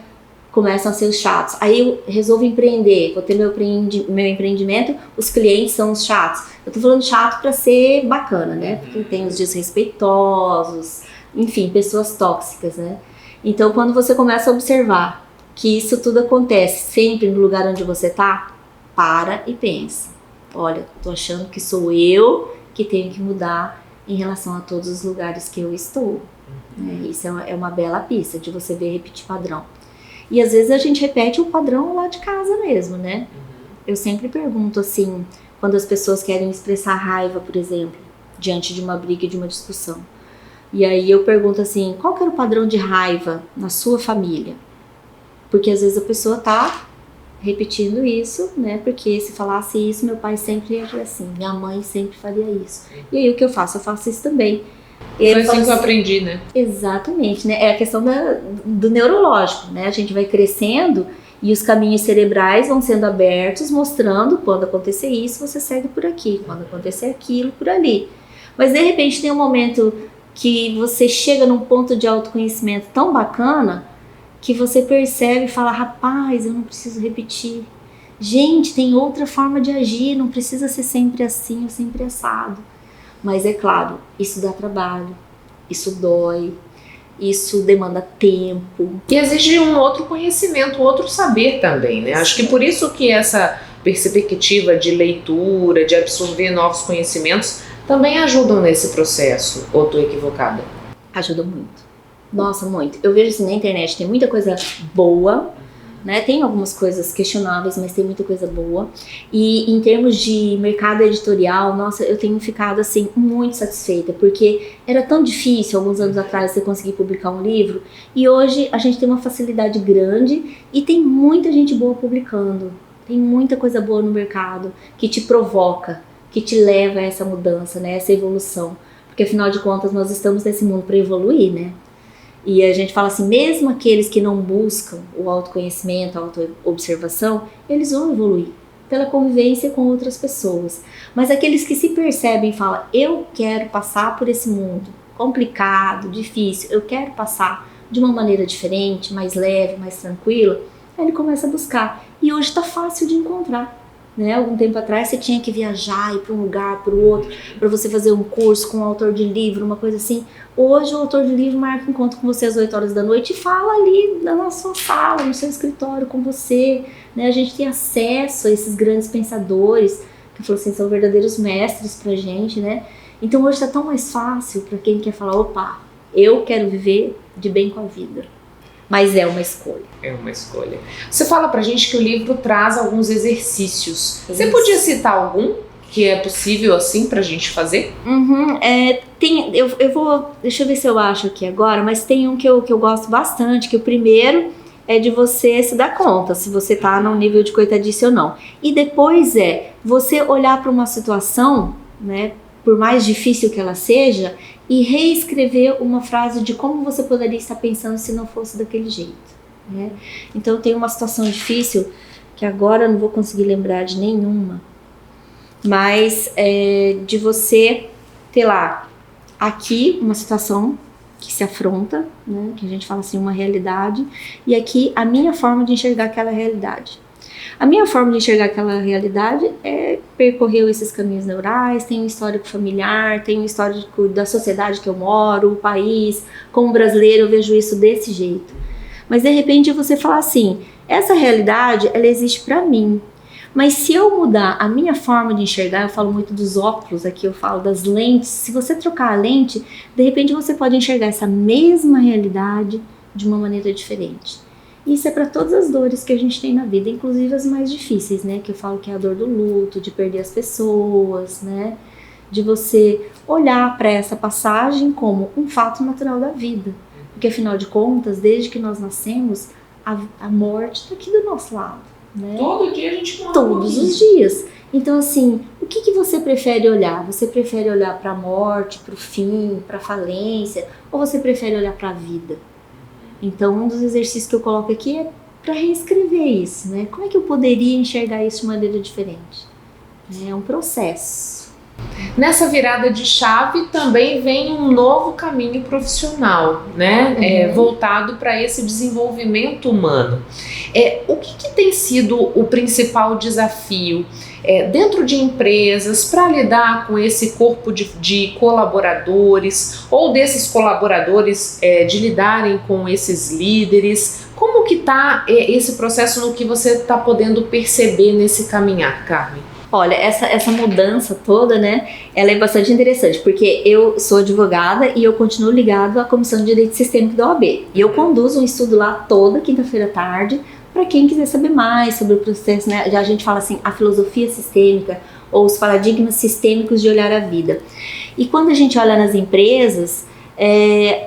começam a ser os chatos. Aí eu resolvo empreender, vou ter meu empreendimento, os clientes são os chatos. Eu tô falando chato pra ser bacana, né? Porque tem os desrespeitosos, enfim, pessoas tóxicas, né? Então quando você começa a observar que isso tudo acontece sempre no lugar onde você tá, para e pensa. Olha, tô achando que sou eu que tenho que mudar em relação a todos os lugares que eu estou. Isso é uma bela pista de você ver repetir padrão. E às vezes a gente repete o padrão lá de casa mesmo, né? Eu sempre pergunto assim, quando as pessoas querem expressar raiva, por exemplo, diante de uma briga, de uma discussão. E aí eu pergunto assim, qual que era o padrão de raiva na sua família? Porque às vezes a pessoa tá repetindo isso, né? Porque se falasse isso, meu pai sempre ia agir assim, minha mãe sempre faria isso. E aí o que eu faço? Eu faço isso também. E foi assim que eu aprendi, né? Exatamente, né? É a questão do neurológico, né? A gente vai crescendo e os caminhos cerebrais vão sendo abertos, mostrando quando acontecer isso, você segue por aqui, quando acontecer aquilo, por ali. Mas de repente tem um momento que você chega num ponto de autoconhecimento tão bacana que você percebe e fala, rapaz, eu não preciso repetir. Gente, tem outra forma de agir, não precisa ser sempre assim ou sempre assado. Mas é claro, isso dá trabalho, isso dói, isso demanda tempo. E exige um outro conhecimento, um outro saber também, né? Acho que por isso que essa perspectiva de leitura, de absorver novos conhecimentos, também ajudam nesse processo, ou tô equivocada? Ajuda muito. Nossa, muito. Eu vejo assim na internet, tem muita coisa boa, né? Tem algumas coisas questionáveis, mas tem muita coisa boa. E em termos de mercado editorial, nossa, eu tenho ficado assim muito satisfeita, porque era tão difícil alguns anos atrás você conseguir publicar um livro, e hoje a gente tem uma facilidade grande e tem muita gente boa publicando. Tem muita coisa boa no mercado que te provoca, que te leva a essa mudança, né? Essa evolução. Porque afinal de contas nós estamos nesse mundo para evoluir, né? E a gente fala assim, mesmo aqueles que não buscam o autoconhecimento, a autoobservação, eles vão evoluir pela convivência com outras pessoas. Mas aqueles que se percebem e falam, eu quero passar por esse mundo complicado, difícil, eu quero passar de uma maneira diferente, mais leve, mais tranquila, aí ele começa a buscar. E hoje está fácil de encontrar. Né? Algum tempo atrás você tinha que viajar, ir para um lugar, para o outro, para você fazer um curso com um autor de livro, uma coisa assim. Hoje o autor de livro marca um encontro com você às 8 horas da noite e fala ali na sua sala, no seu escritório com você. Né? A gente tem acesso a esses grandes pensadores, que eu falo assim, são verdadeiros mestres pra gente, né? Então hoje está tão mais fácil para quem quer falar, opa, eu quero viver de bem com a vida. Mas é uma escolha. É uma escolha. Você fala pra gente que o livro traz alguns exercícios. Isso. Você podia citar algum que é possível assim pra gente fazer? Eu vou, deixa eu ver se eu acho aqui agora, mas tem um que eu gosto bastante, que o primeiro é de você se dar conta se você tá num nível de coitadice ou não. E depois é você olhar para uma situação, né, por mais difícil que ela seja, e reescrever uma frase de como você poderia estar pensando se não fosse daquele jeito, né? Então tem uma situação difícil que agora eu não vou conseguir lembrar de nenhuma, mas de você ter lá aqui uma situação que se afronta, né? Que a gente fala assim, uma realidade, e aqui a minha forma de enxergar aquela realidade. A minha forma de enxergar aquela realidade percorreu esses caminhos neurais, tem um histórico familiar, tem um histórico da sociedade que eu moro, o país, como brasileiro eu vejo isso desse jeito. Mas de repente você fala assim, essa realidade ela existe para mim, mas se eu mudar a minha forma de enxergar, eu falo muito dos óculos aqui, eu falo das lentes, se você trocar a lente, de repente você pode enxergar essa mesma realidade de uma maneira diferente. Isso é para todas as dores que a gente tem na vida, inclusive as mais difíceis, né? Que eu falo que é a dor do luto, de perder as pessoas, né? De você olhar para essa passagem como um fato natural da vida. Porque afinal de contas, desde que nós nascemos, a morte está aqui do nosso lado, né? Todo dia a gente morre. Todos os dias. Então assim, o que você prefere olhar? Você prefere olhar para a morte, para o fim, para a falência? Ou você prefere olhar para a vida? Então, um dos exercícios que eu coloco aqui é para reescrever isso, né? Como é que eu poderia enxergar isso de maneira diferente? É um processo. Nessa virada de chave também vem um novo caminho profissional, né? Voltado para esse desenvolvimento humano. O que tem sido o principal desafio dentro de empresas para lidar com esse corpo de colaboradores ou desses colaboradores de lidarem com esses líderes? Como que está esse processo no que você está podendo perceber nesse caminhar, Carmen? Olha, essa mudança toda, né, ela é bastante interessante, porque eu sou advogada e eu continuo ligado à Comissão de Direito Sistêmico da OAB. E eu conduzo um estudo lá toda quinta-feira à tarde, para quem quiser saber mais sobre o processo, né, já a gente fala assim, a filosofia sistêmica, ou os paradigmas sistêmicos de olhar a vida. E quando a gente olha nas empresas,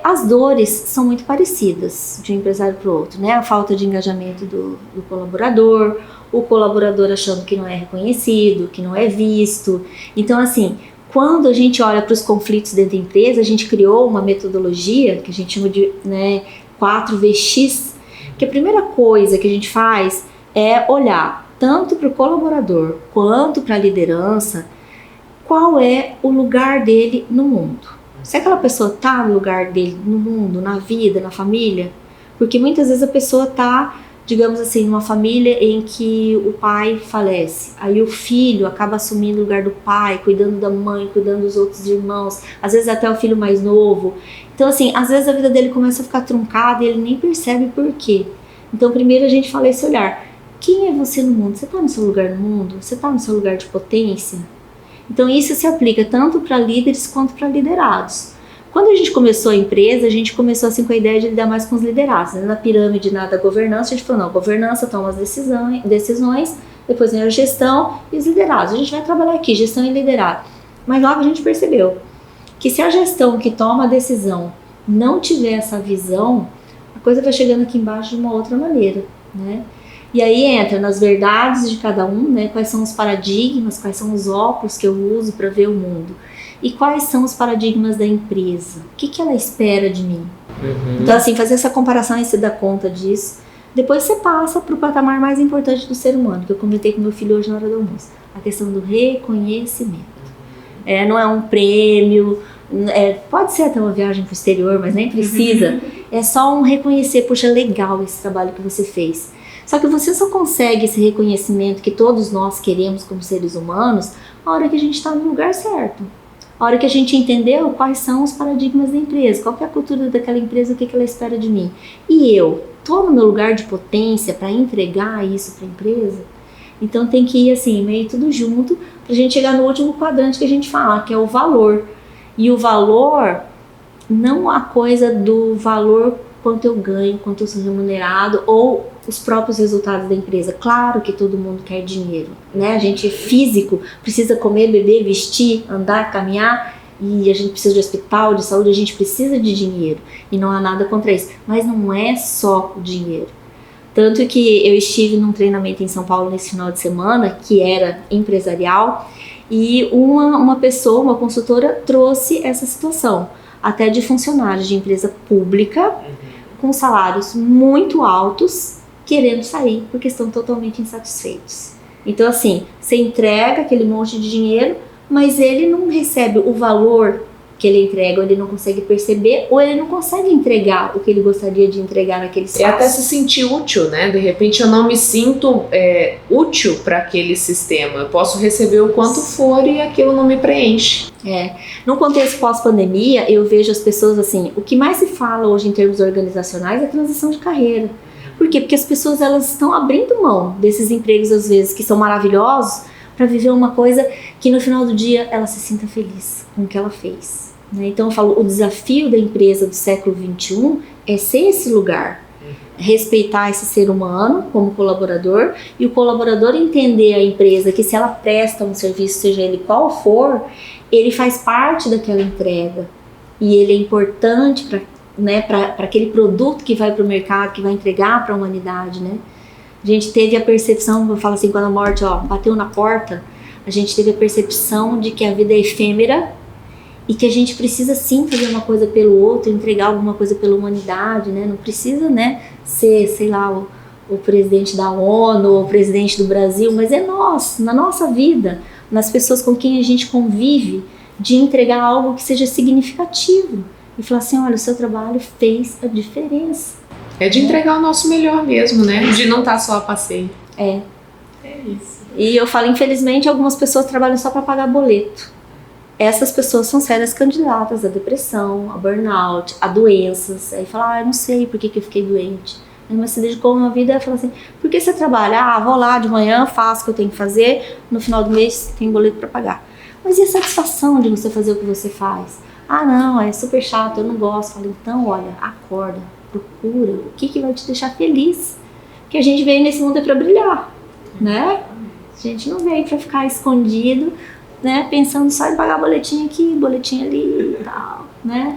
as dores são muito parecidas de um empresário para o outro, né? A falta de engajamento do colaborador, o colaborador achando que não é reconhecido, que não é visto. Então, assim, Quando a gente olha para os conflitos dentro da empresa, a gente criou uma metodologia que a gente chama de 4VX, que a primeira coisa que a gente faz é olhar tanto para o colaborador quanto para a liderança qual é o lugar dele no mundo. Se aquela pessoa está no lugar dele no mundo, na vida, na família, porque muitas vezes a pessoa está, digamos assim, numa família em que o pai falece, aí o filho acaba assumindo o lugar do pai, cuidando da mãe, cuidando dos outros irmãos, às vezes até o filho mais novo. Então assim, às vezes a vida dele começa a ficar truncada e ele nem percebe por quê. Então primeiro a gente fala esse olhar, quem é você no mundo? Você está no seu lugar no mundo? Você está no seu lugar de potência? Então isso se aplica tanto para líderes quanto para liderados. Quando a gente começou a empresa, a gente começou assim com a ideia de lidar mais com os liderados. Na pirâmide da governança, a gente falou, não, a governança toma as decisões, depois vem a gestão e os liderados. A gente vai trabalhar aqui, gestão e liderado. Mas logo a gente percebeu que se a gestão que toma a decisão não tiver essa visão, a coisa vai chegando aqui embaixo de uma outra maneira, né? E aí entra nas verdades de cada um, né? Quais são os paradigmas, quais são os óculos que eu uso para ver o mundo. E quais são os paradigmas da empresa? O que ela espera de mim? Então, assim, fazer essa comparação e se dar conta disso. Depois você passa para o patamar mais importante do ser humano, que eu comentei com meu filho hoje na hora do almoço. A questão do reconhecimento. Não é um prêmio, pode ser até uma viagem para o exterior, mas nem precisa. É só um reconhecer, poxa, legal esse trabalho que você fez. Só que você só consegue esse reconhecimento que todos nós queremos como seres humanos a hora que a gente está no lugar certo. A hora que a gente entendeu quais são os paradigmas da empresa, qual que é a cultura daquela empresa, o que ela espera de mim. E eu estou no meu lugar de potência para entregar isso para a empresa? Então tem que ir assim, meio tudo junto, para a gente chegar no último quadrante que a gente fala, que é o valor. E o valor, não a coisa do valor quanto eu ganho, quanto eu sou remunerado, ou os próprios resultados da empresa. Claro que todo mundo quer dinheiro, né? A gente é físico, precisa comer, beber, vestir, andar, caminhar, e a gente precisa de hospital, de saúde, a gente precisa de dinheiro, e não há nada contra isso. Mas não é só o dinheiro. Tanto que eu estive num treinamento em São Paulo nesse final de semana, que era empresarial, e uma pessoa, uma consultora, trouxe essa situação, até de funcionários de empresa pública, com salários muito altos, querendo sair porque estão totalmente insatisfeitos. Então assim, você entrega aquele monte de dinheiro, mas ele não recebe o valor que ele entrega, ou ele não consegue perceber, ou ele não consegue entregar o que ele gostaria de entregar naquele espaço. É até se sentir útil, né? De repente eu não me sinto útil para aquele sistema. Eu posso receber o quanto for e aquilo não me preenche. No contexto pós-pandemia, eu vejo as pessoas assim, o que mais se fala hoje em termos organizacionais é a transição de carreira. Por quê? Porque as pessoas elas estão abrindo mão desses empregos, às vezes, que são maravilhosos, para viver uma coisa que no final do dia ela se sinta feliz com o que ela fez. Né? Então eu falo, o desafio da empresa do século XXI é ser esse lugar, respeitar esse ser humano como colaborador, e o colaborador entender a empresa que se ela presta um serviço, seja ele qual for, ele faz parte daquela entrega e ele é importante para aquele produto que vai para o mercado, que vai entregar para a humanidade, né? A gente teve a percepção, eu falo assim, quando a morte bateu na porta, a gente teve a percepção de que a vida é efêmera e que a gente precisa sim fazer uma coisa pelo outro, entregar alguma coisa pela humanidade, né? Não precisa, né, ser, sei lá, o presidente da ONU ou o presidente do Brasil, mas é nós, na nossa vida, nas pessoas com quem a gente convive, de entregar algo que seja significativo. E falar assim, olha, o seu trabalho fez a diferença. É de entregar o nosso melhor mesmo, né? De não estar só a passeio. É isso. E eu falo, infelizmente, algumas pessoas trabalham só para pagar boleto. Essas pessoas são sérias candidatas à depressão, a burnout, a doenças. Aí fala, eu não sei por que eu fiquei doente. Mas se dedicou uma vida e fala assim, por que você trabalha? Vou lá de manhã, faço o que eu tenho que fazer, no final do mês tem boleto para pagar. Mas e a satisfação de você fazer o que você faz? Não, é super chato, eu não gosto. Fala, então, olha, acorda, procura o que vai te deixar feliz. Porque a gente veio nesse mundo é para brilhar, né? A gente não veio para ficar escondido, né? Pensando só em pagar boletim aqui, boletim ali e tal, né?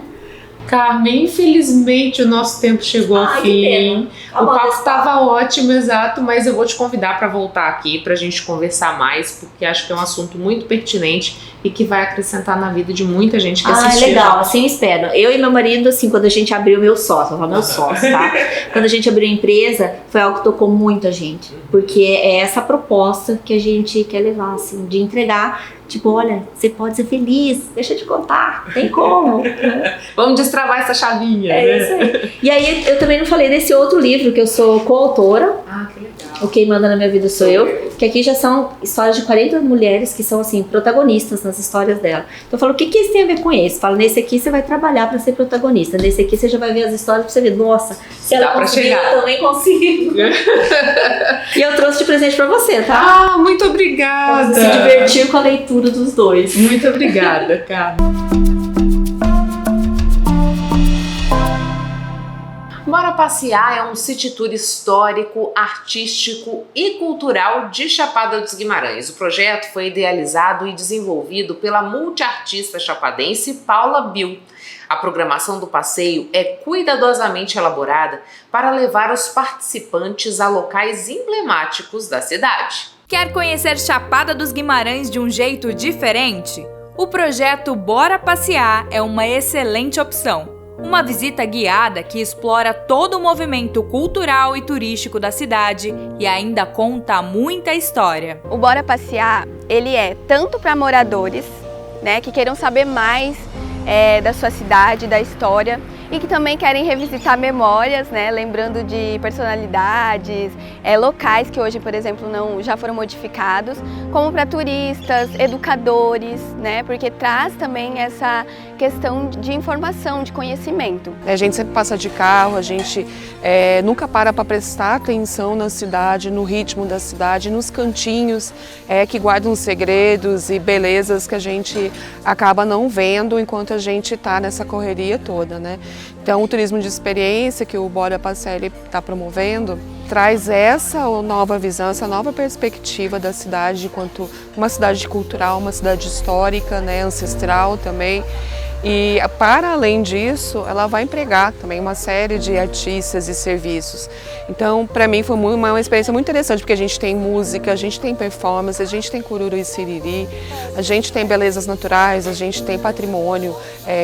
Carmen, infelizmente o nosso tempo chegou ao fim. O papo estava ótimo, exato, mas eu vou te convidar para voltar aqui para a gente conversar mais, porque acho que é um assunto muito pertinente e que vai acrescentar na vida de muita gente que assistiu. Legal, assim espero. Eu e meu marido, assim, quando a gente abriu meu sócio, vou falar meu sócio, tá? Quando a gente abriu a empresa, foi algo que tocou muito a gente, porque é essa proposta que a gente quer levar, assim, de entregar. Tipo, olha, você pode ser feliz, deixa eu te contar, tem como. Vamos destravar essa chavinha, né? Isso aí. E aí, eu também não falei desse outro livro, que eu sou coautora. Que legal. O Quem Manda na Minha Vida Sou Eu. Que aqui já são histórias de 40 mulheres que são, assim, protagonistas nas histórias dela. Então, eu falo, o que isso tem a ver com esse? Falo, nesse aqui você vai trabalhar pra ser protagonista. Nesse aqui você já vai ver as histórias pra você ver, nossa, se ela conseguir, eu também consigo. E eu trouxe de presente pra você, tá? Muito obrigada. Pra você se divertir com a leitura dos dois. Muito obrigada, cara. Bora Passear é um city tour histórico, artístico e cultural de Chapada dos Guimarães. O projeto foi idealizado e desenvolvido pela multiartista chapadense Paula Bill. A programação do passeio é cuidadosamente elaborada para levar os participantes a locais emblemáticos da cidade. Quer conhecer Chapada dos Guimarães de um jeito diferente? O projeto Bora Passear é uma excelente opção. Uma visita guiada que explora todo o movimento cultural e turístico da cidade e ainda conta muita história. O Bora Passear, ele é tanto para moradores, né, que queiram saber mais da sua cidade, da história, e que também querem revisitar memórias, né, lembrando de personalidades, locais que hoje, por exemplo, já foram modificados, como para turistas, educadores, né, porque traz também essa questão de informação, de conhecimento. A gente sempre passa de carro, a gente nunca para prestar atenção na cidade, no ritmo da cidade, nos cantinhos que guardam segredos e belezas que a gente acaba não vendo enquanto a gente está nessa correria toda, né? Então, o turismo de experiência que o Bora Passear está promovendo traz essa nova visão, essa nova perspectiva da cidade enquanto uma cidade cultural, uma cidade histórica, né, ancestral também. E, para além disso, ela vai empregar também uma série de artistas e serviços. Então, para mim, foi uma experiência muito interessante, porque a gente tem música, a gente tem performance, a gente tem cururu e siriri, a gente tem belezas naturais, a gente tem patrimônio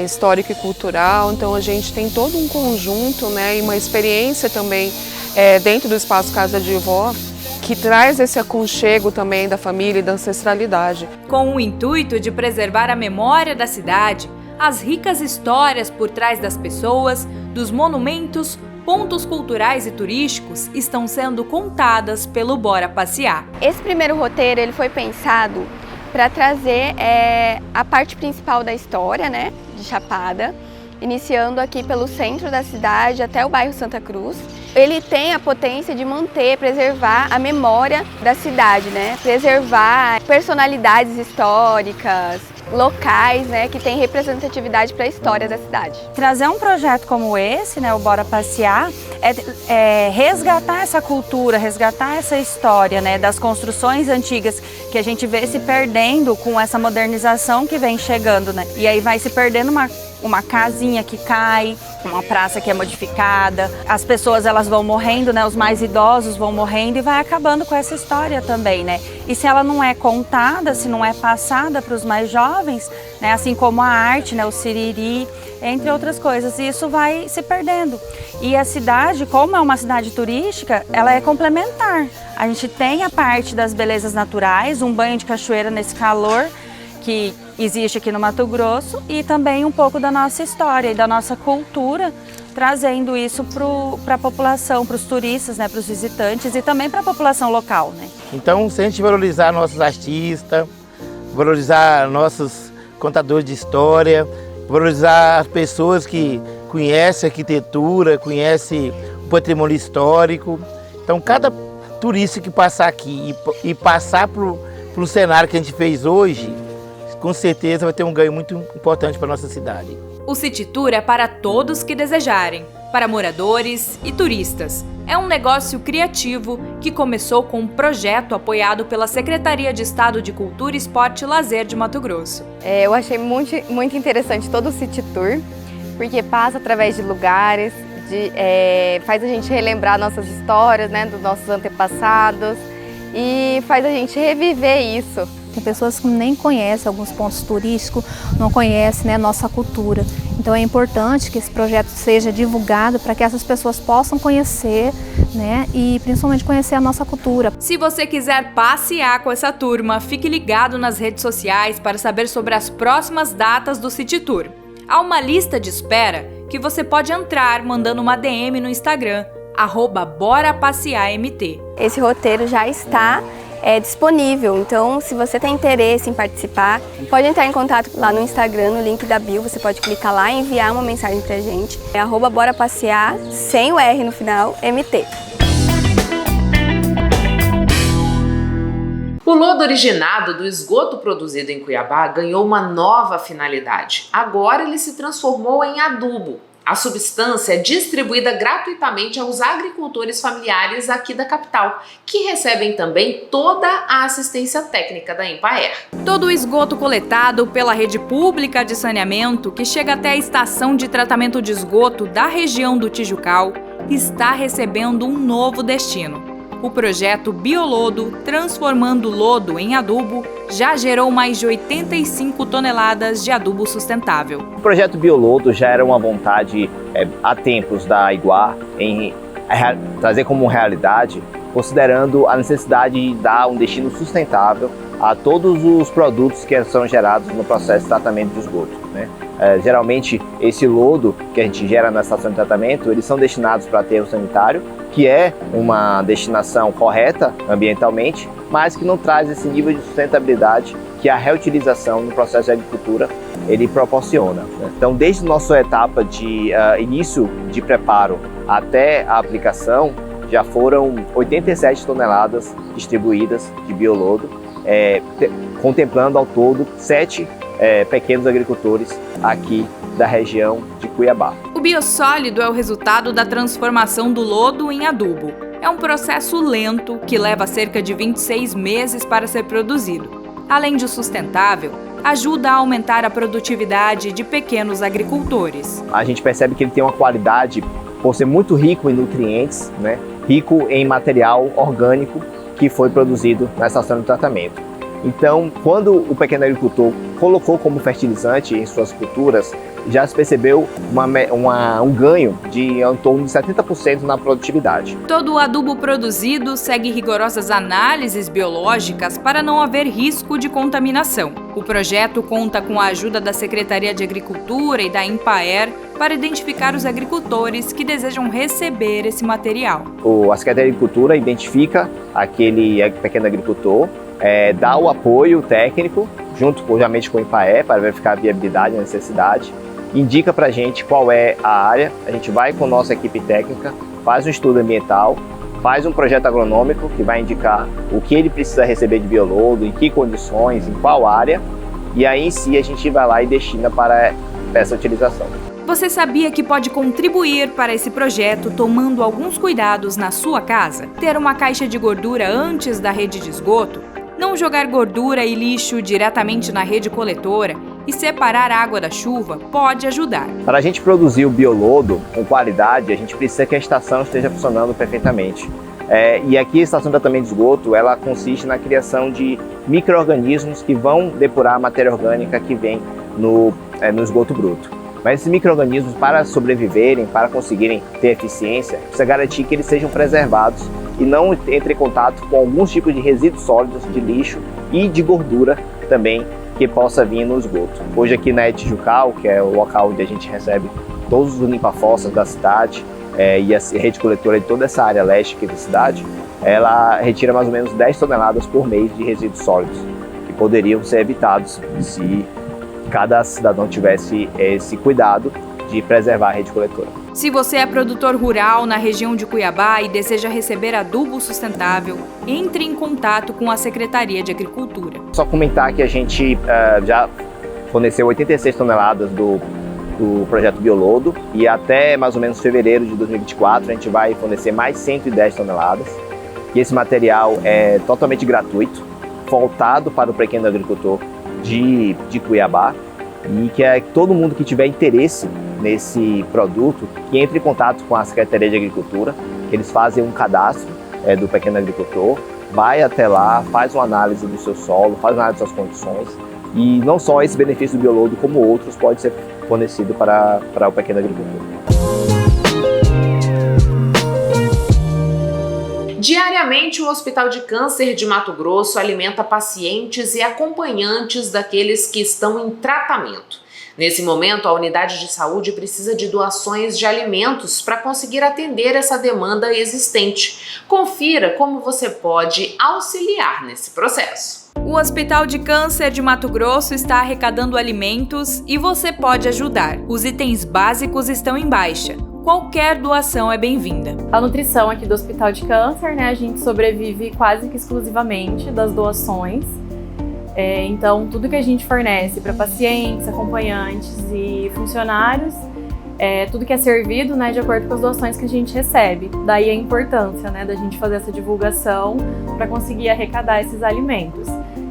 histórico e cultural. Então, a gente tem todo um conjunto, né, e uma experiência também dentro do Espaço Casa de Vó, que traz esse aconchego também da família e da ancestralidade. Com o intuito de preservar a memória da cidade, as ricas histórias por trás das pessoas, dos monumentos, pontos culturais e turísticos estão sendo contadas pelo Bora Passear. Esse primeiro roteiro ele foi pensado para trazer a parte principal da história, né, de Chapada, iniciando aqui pelo centro da cidade até o bairro Santa Cruz. Ele tem a potência de manter, preservar a memória da cidade, né, preservar personalidades históricas, locais, né, que tem representatividade para a história da cidade. Trazer um projeto como esse, né, o Bora Passear, é resgatar essa cultura, resgatar essa história, né, das construções antigas que a gente vê se perdendo com essa modernização que vem chegando, né, e aí vai se perdendo uma casinha que cai, uma praça que é modificada, as pessoas elas vão morrendo, né, os mais idosos vão morrendo e vai acabando com essa história também, né? E se ela não é contada, se não é passada para os mais jovens, né, assim como a arte, né, o siriri, entre outras coisas, e isso vai se perdendo. E a cidade, como é uma cidade turística, ela é complementar. A gente tem a parte das belezas naturais, um banho de cachoeira nesse calor que existe aqui no Mato Grosso, e também um pouco da nossa história e da nossa cultura, trazendo isso para a população, para os turistas, né, para os visitantes e também para a população local, né? Então, se a gente valorizar nossos artistas, valorizar nossos contadores de história, valorizar as pessoas que conhecem a arquitetura, conhecem o patrimônio histórico. Então, cada turista que passar aqui e passar para o cenário que a gente fez hoje, com certeza vai ter um ganho muito importante para a nossa cidade. O City Tour é para todos que desejarem, para moradores e turistas. É um negócio criativo que começou com um projeto apoiado pela Secretaria de Estado de Cultura, Esporte e Lazer de Mato Grosso. Eu achei muito interessante todo o City Tour, porque passa através de lugares, faz a gente relembrar nossas histórias, né, dos nossos antepassados e faz a gente reviver isso. Tem pessoas que nem conhecem alguns pontos turísticos, não conhecem, né, nossa cultura. Então é importante que esse projeto seja divulgado para que essas pessoas possam conhecer, né, e principalmente conhecer a nossa cultura. Se você quiser passear com essa turma, fique ligado nas redes sociais para saber sobre as próximas datas do City Tour. Há uma lista de espera que você pode entrar mandando uma DM no Instagram, @BoraPassearMT. Esse roteiro já está disponível, então se você tem interesse em participar, pode entrar em contato lá no Instagram, no link da bio, você pode clicar lá e enviar uma mensagem pra gente. É @BoraPassear, sem o R no final, MT. O lodo originado do esgoto produzido em Cuiabá ganhou uma nova finalidade. Agora ele se transformou em adubo. A substância é distribuída gratuitamente aos agricultores familiares aqui da capital, que recebem também toda a assistência técnica da Empaer. Todo o esgoto coletado pela rede pública de saneamento, que chega até a estação de tratamento de esgoto da região do Tijucal, está recebendo um novo destino. O projeto Biolodo, transformando lodo em adubo, já gerou mais de 85 toneladas de adubo sustentável. O projeto Biolodo já era uma vontade há tempos da Iguar em trazer como realidade, considerando a necessidade de dar um destino sustentável a todos os produtos que são gerados no processo de tratamento de esgoto, né? Geralmente, esse lodo que a gente gera na estação de tratamento, eles são destinados para aterro sanitário, que é uma destinação correta ambientalmente, mas que não traz esse nível de sustentabilidade que a reutilização no processo de agricultura ele proporciona, né? Então, desde a nossa etapa de início de preparo até a aplicação, já foram 87 toneladas distribuídas de biolodo, contemplando ao todo 7 pequenos agricultores aqui da região de Cuiabá. O biossólido é o resultado da transformação do lodo em adubo. É um processo lento que leva cerca de 26 meses para ser produzido. Além de sustentável, ajuda a aumentar a produtividade de pequenos agricultores. A gente percebe que ele tem uma qualidade, por ser muito rico em nutrientes, né? Rico em material orgânico que foi produzido na estação de tratamento. Então, quando o pequeno agricultor colocou como fertilizante em suas culturas, já se percebeu um ganho de em torno de 70% na produtividade. Todo o adubo produzido segue rigorosas análises biológicas para não haver risco de contaminação. O projeto conta com a ajuda da Secretaria de Agricultura e da Empaer para identificar os agricultores que desejam receber esse material. A Secretaria de Agricultura identifica aquele pequeno agricultor, dá o apoio técnico, junto obviamente com o Empaer, para verificar a viabilidade e a necessidade, indica para a gente qual é a área, a gente vai com a nossa equipe técnica, faz um estudo ambiental, faz um projeto agronômico que vai indicar o que ele precisa receber de biolodo, em que condições, em qual área, e aí em si a gente vai lá e destina para essa utilização. Você sabia que pode contribuir para esse projeto tomando alguns cuidados na sua casa? Ter uma caixa de gordura antes da rede de esgoto? Não jogar gordura e lixo diretamente na rede coletora e separar a água da chuva pode ajudar. Para a gente produzir o biolodo com qualidade, a gente precisa que a estação esteja funcionando perfeitamente. E aqui a estação de tratamento de esgoto, ela consiste na criação de micro-organismos que vão depurar a matéria orgânica que vem no esgoto bruto. Mas esses micro-organismos, para sobreviverem, para conseguirem ter eficiência, precisa garantir que eles sejam preservados e não entrem em contato com alguns tipos de resíduos sólidos, de lixo e de gordura também que possa vir no esgoto. Hoje aqui na Tijucal, que é o local onde a gente recebe todos os limpa-fossas da cidade e a rede coletora de toda essa área leste aqui da cidade, ela retira mais ou menos 10 toneladas por mês de resíduos sólidos, que poderiam ser evitados se cada cidadão tivesse esse cuidado de preservar a rede coletora. Se você é produtor rural na região de Cuiabá e deseja receber adubo sustentável, entre em contato com a Secretaria de Agricultura. Só comentar que a gente já forneceu 86 toneladas do projeto Biolodo e até mais ou menos fevereiro de 2024 a gente vai fornecer mais 110 toneladas. E esse material é totalmente gratuito, voltado para o pequeno agricultor de Cuiabá, e que todo mundo que tiver interesse nesse produto, que entre em contato com a Secretaria de Agricultura, que eles fazem um cadastro do pequeno agricultor, vai até lá, faz uma análise do seu solo, faz uma análise das suas condições, e não só esse benefício do biolodo, como outros pode ser fornecido para o pequeno agricultor. Diariamente, o Hospital de Câncer de Mato Grosso alimenta pacientes e acompanhantes daqueles que estão em tratamento. Nesse momento, a unidade de saúde precisa de doações de alimentos para conseguir atender essa demanda existente. Confira como você pode auxiliar nesse processo. O Hospital de Câncer de Mato Grosso está arrecadando alimentos e você pode ajudar. Os itens básicos estão em baixa. Qualquer doação é bem-vinda. A nutrição aqui do Hospital de Câncer, né, a gente sobrevive quase que exclusivamente das doações. Então, tudo que a gente fornece para pacientes, acompanhantes e funcionários, tudo que é servido, né, de acordo com as doações que a gente recebe. Daí a importância, né, da gente fazer essa divulgação para conseguir arrecadar esses alimentos.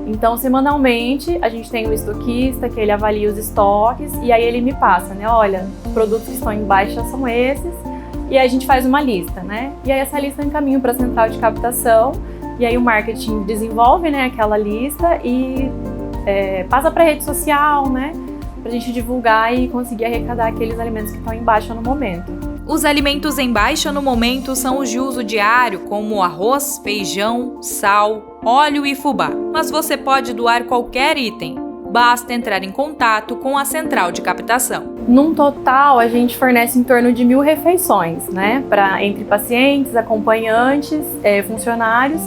Então, semanalmente, a gente tem o estoquista, que ele avalia os estoques e aí ele me passa, né, olha, os produtos que estão em baixa são esses, e aí a gente faz uma lista, né, e aí essa lista eu encaminho para a central de captação, e aí o marketing desenvolve, né, aquela lista e passa para a rede social, né, para a gente divulgar e conseguir arrecadar aqueles alimentos que estão em baixa no momento. Os alimentos em baixa no momento são os de uso diário, como arroz, feijão, sal, óleo e fubá. Mas você pode doar qualquer item. Basta entrar em contato com a central de captação. Num total, a gente fornece em torno de 1.000 refeições, né, entre pacientes, acompanhantes, funcionários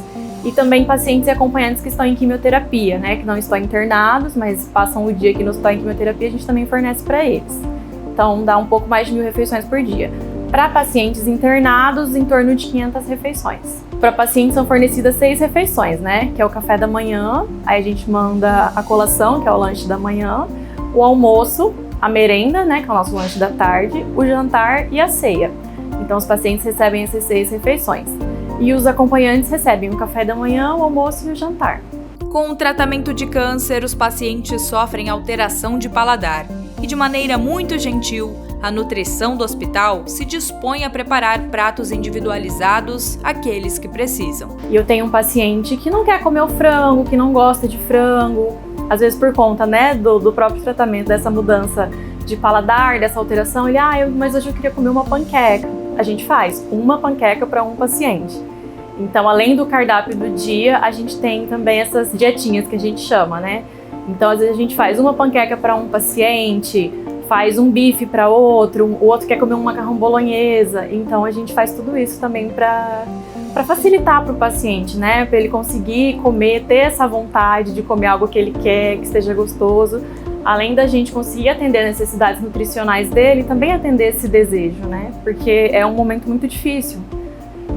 e também pacientes e acompanhantes que estão em quimioterapia, né, que não estão internados, mas passam o dia aqui no hospital em quimioterapia, a gente também fornece para eles. Então, dá um pouco mais de 1.000 refeições por dia. Para pacientes internados, em torno de 500 refeições. Para pacientes são fornecidas 6 refeições, né? Que é o café da manhã, aí a gente manda a colação, que é o lanche da manhã, o almoço, a merenda, né? Que é o nosso lanche da tarde, o jantar e a ceia. Então, os pacientes recebem essas 6 refeições. E os acompanhantes recebem o café da manhã, o almoço e o jantar. Com o tratamento de câncer, os pacientes sofrem alteração de paladar. E de maneira muito gentil, a nutrição do hospital se dispõe a preparar pratos individualizados àqueles que precisam. E eu tenho um paciente que não quer comer o frango, que não gosta de frango, às vezes por conta, né, do próprio tratamento, dessa mudança de paladar, dessa alteração, ele, mas hoje eu queria comer uma panqueca. A gente faz uma panqueca para um paciente. Então, além do cardápio do dia, a gente tem também essas dietinhas que a gente chama, né? Então, às vezes a gente faz uma panqueca para um paciente, faz um bife para outro, o outro quer comer um macarrão bolonhesa. Então, a gente faz tudo isso também para facilitar para o paciente, né? Para ele conseguir comer, ter essa vontade de comer algo que ele quer, que esteja gostoso. Além da gente conseguir atender as necessidades nutricionais dele, também atender esse desejo, né? Porque é um momento muito difícil,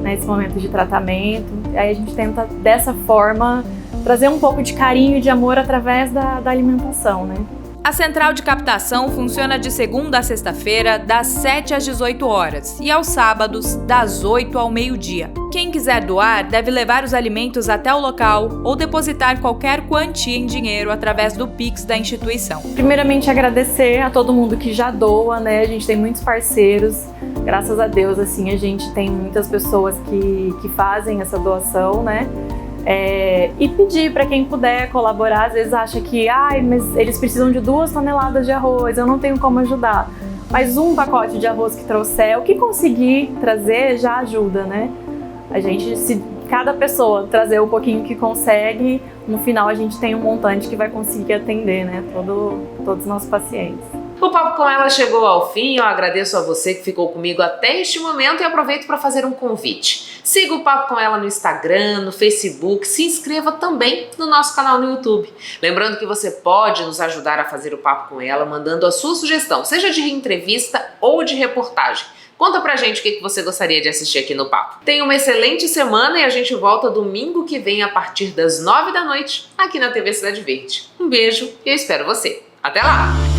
né? Esse momento de tratamento. Aí a gente tenta, dessa forma, trazer um pouco de carinho e de amor através da alimentação, né? A central de captação funciona de segunda a sexta-feira, das 7 às 18 horas e aos sábados, das 8 ao meio-dia. Quem quiser doar deve levar os alimentos até o local ou depositar qualquer quantia em dinheiro através do Pix da instituição. Primeiramente, agradecer a todo mundo que já doa, né? A gente tem muitos parceiros, graças a Deus, assim, a gente tem muitas pessoas que fazem essa doação, né? E pedir para quem puder colaborar, às vezes acha que mas eles precisam de 2 toneladas de arroz, eu não tenho como ajudar. Mas um pacote de arroz que trouxer, o que conseguir trazer já ajuda, né? A gente, se cada pessoa trazer o pouquinho que consegue, no final a gente tem um montante que vai conseguir atender, né? Todos os nossos pacientes. O Papo com Ela chegou ao fim, eu agradeço a você que ficou comigo até este momento e aproveito para fazer um convite. Siga o Papo com Ela no Instagram, no Facebook, se inscreva também no nosso canal no YouTube. Lembrando que você pode nos ajudar a fazer o Papo com Ela mandando a sua sugestão, seja de entrevista ou de reportagem. Conta pra gente o que você gostaria de assistir aqui no Papo. Tenha uma excelente semana e a gente volta domingo que vem a partir das 9 da noite aqui na TV Cidade Verde. Um beijo e eu espero você. Até lá!